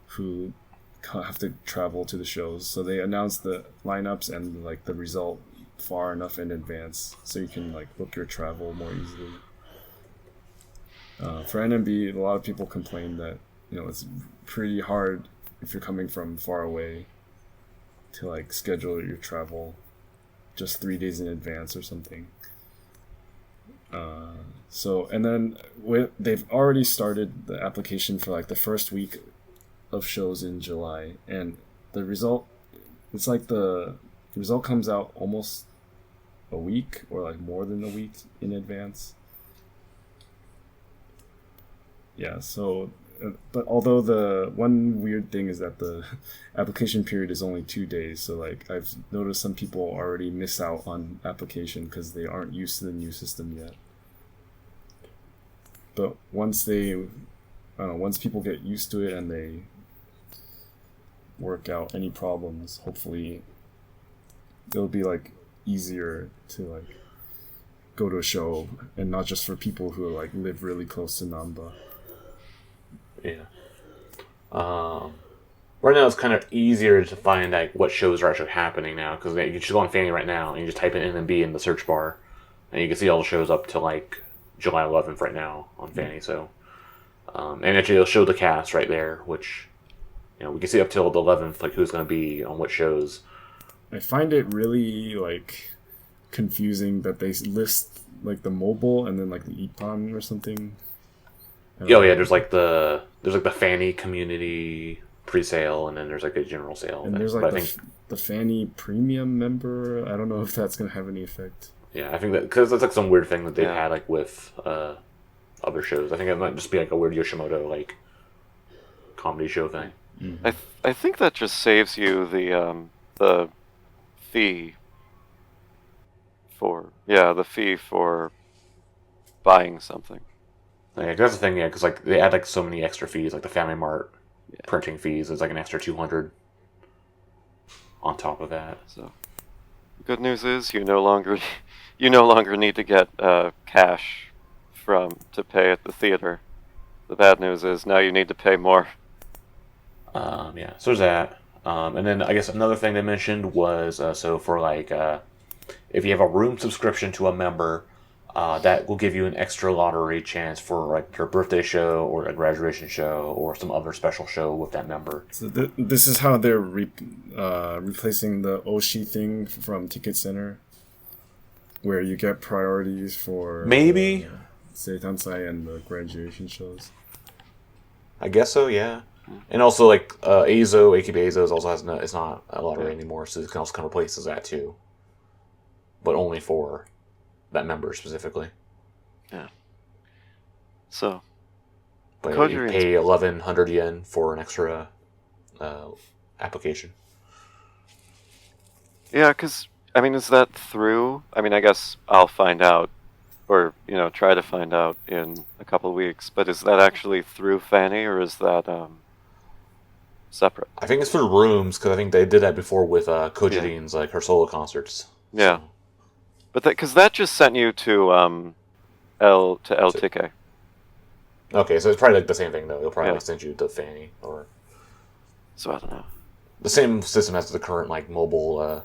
who have to travel to the shows. So they announce the lineups and like the result far enough in advance, so you can like book your travel more easily. For NMB, a lot of people complain that it's pretty hard if you're coming from far away to like schedule your travel just 3 days in advance or something. And then they've already started the application for like the first week of shows in July, and the result comes out almost a week or like more than a week in advance. Yeah, so but although the one weird thing is that the application period is only 2 days, so like I've noticed some people already miss out on application because they aren't used to the new system yet. But once people get used to it and they work out any problems, hopefully it'll be like easier to like go to a show, and not just for people who like live really close to Namba. Yeah. Right now it's kind of easier to find like what shows are actually happening now, because you can just go on FANY right now and you just type in NMB in the search bar, and you can see all the shows up to like July 11th right now on FANY. So, and actually it'll show the cast right there, which we can see up till the 11th, like who's going to be on what shows. I find it really like confusing that they list like the mobile and then like the Ippon or something. Oh yeah, there's like the FANY community pre-sale, and then there's like a general sale. And there's like the FANY premium member. I don't know if that's gonna have any effect. Yeah, I think that because that's like some weird thing that they've had like with other shows. I think it might just be like a weird Yoshimoto like comedy show thing. Mm-hmm. I think that just saves you the fee for buying something. Yeah, that's the thing. Yeah, because like they add like so many extra fees, like the Family Mart printing fees is like an extra 200 on top of that. So, the good news is you no longer need to get cash to pay at the theater. The bad news is now you need to pay more. Yeah, so there's that. And then I guess another thing they mentioned was so for like if you have a room subscription to a member, that will give you an extra lottery chance for like your birthday show or a graduation show or some other special show with that member. So this is how they're replacing the Oshi thing from Ticket Center, where you get priorities for Maybe. Seitansai and the graduation shows. I guess so, yeah. And also, like, Azo, AKB Azo's also it's not a lottery anymore, so it can also kind of replaces that too. But only for that member specifically. Yeah. So. But you pay 1,100 yen for an extra application. Yeah, because, I mean, is that through? I mean, I guess I'll find out, or, try to find out in a couple of weeks, but is that actually through FANY, or is that separate? I think it's through Rooms, because I think they did that before with Kojirin's, like, her solo concerts. Yeah. So. But because that just sent you to El Tike. Okay, so it's probably like the same thing though. It'll probably send you to FANY or. So I don't know. The same system as the current like mobile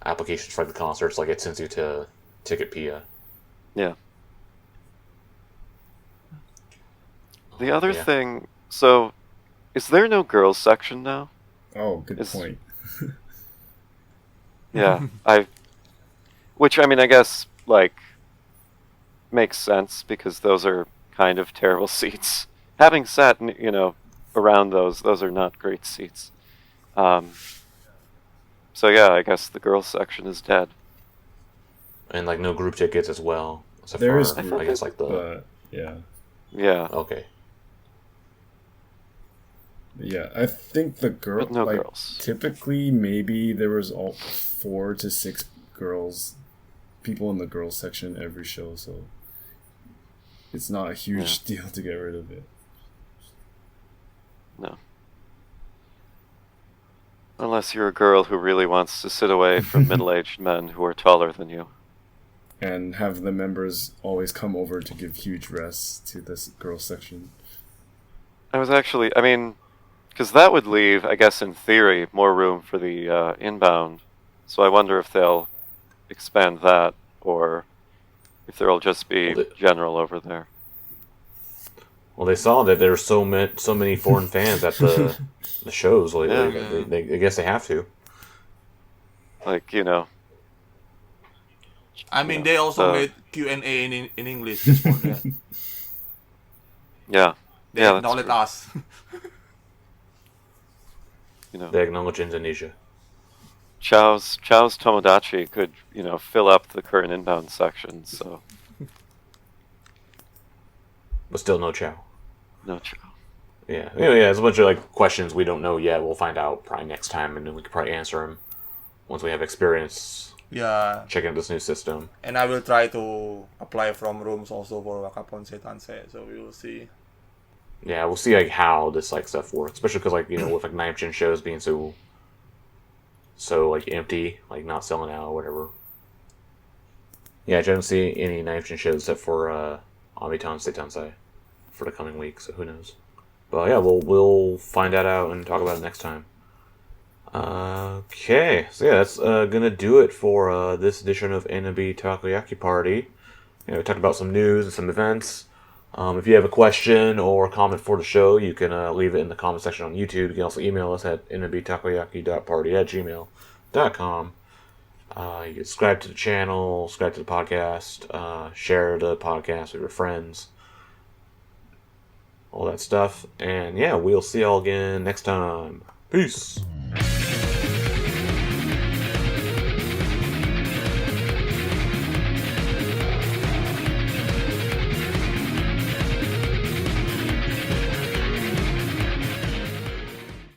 applications for the concerts. Like it sends you to Ticketpedia. Yeah. The other thing, so is there no girls section now? Oh, good point. Yeah, which, I mean, I guess, like, makes sense, because those are kind of terrible seats. Having sat, around those are not great seats. So, yeah, I guess the girls section is dead. And, like, no group tickets as well. There is, I guess, like, the... yeah. Yeah. Okay. Yeah, I think the girl... But no like, girls. Typically, maybe there was 4 to 6 people in the girls section every show, so it's not a huge deal to get rid of it. No. Unless you're a girl who really wants to sit away from middle-aged men who are taller than you. And have the members always come over to give huge rests to this girls section. Because that would leave, I guess in theory, more room for the inbound. So I wonder if they'll expand that, or if there'll just be general over there. Well, they saw that there's so many foreign fans at the shows lately. Yeah. They I guess they have to. Like, I mean, they also made Q&A in English just for that. Yeah. They acknowledge us. They acknowledge Indonesia. Chow's Tomodachi could, fill up the current inbound section, so... But still no Chow. No Chow. Yeah. There's a bunch of, like, questions we don't know yet. We'll find out probably next time, and then we can probably answer them once we have experience checking out this new system. And I will try to apply from Rooms also for Wakapon Seitansei, so we will see. Yeah, we'll see, like, how this, like, stuff works. Especially because, like, with, like, Naimchin shows being so, like, empty, like, not selling out or whatever. Yeah, I don't see any Naimchin shows except for Amitan Seitansei for the coming week, so who knows. But yeah, we'll find that out and talk about it next time. Okay, so yeah, that's gonna do it for this edition of NMB Takoyaki Party. We talked about some news and some events. If you have a question or comment for the show, you can leave it in the comment section on YouTube. You can also email us at nmbtakoyaki.party@gmail.com. You can subscribe to the channel, subscribe to the podcast, share the podcast with your friends, all that stuff. And yeah, we'll see y'all again next time. Peace!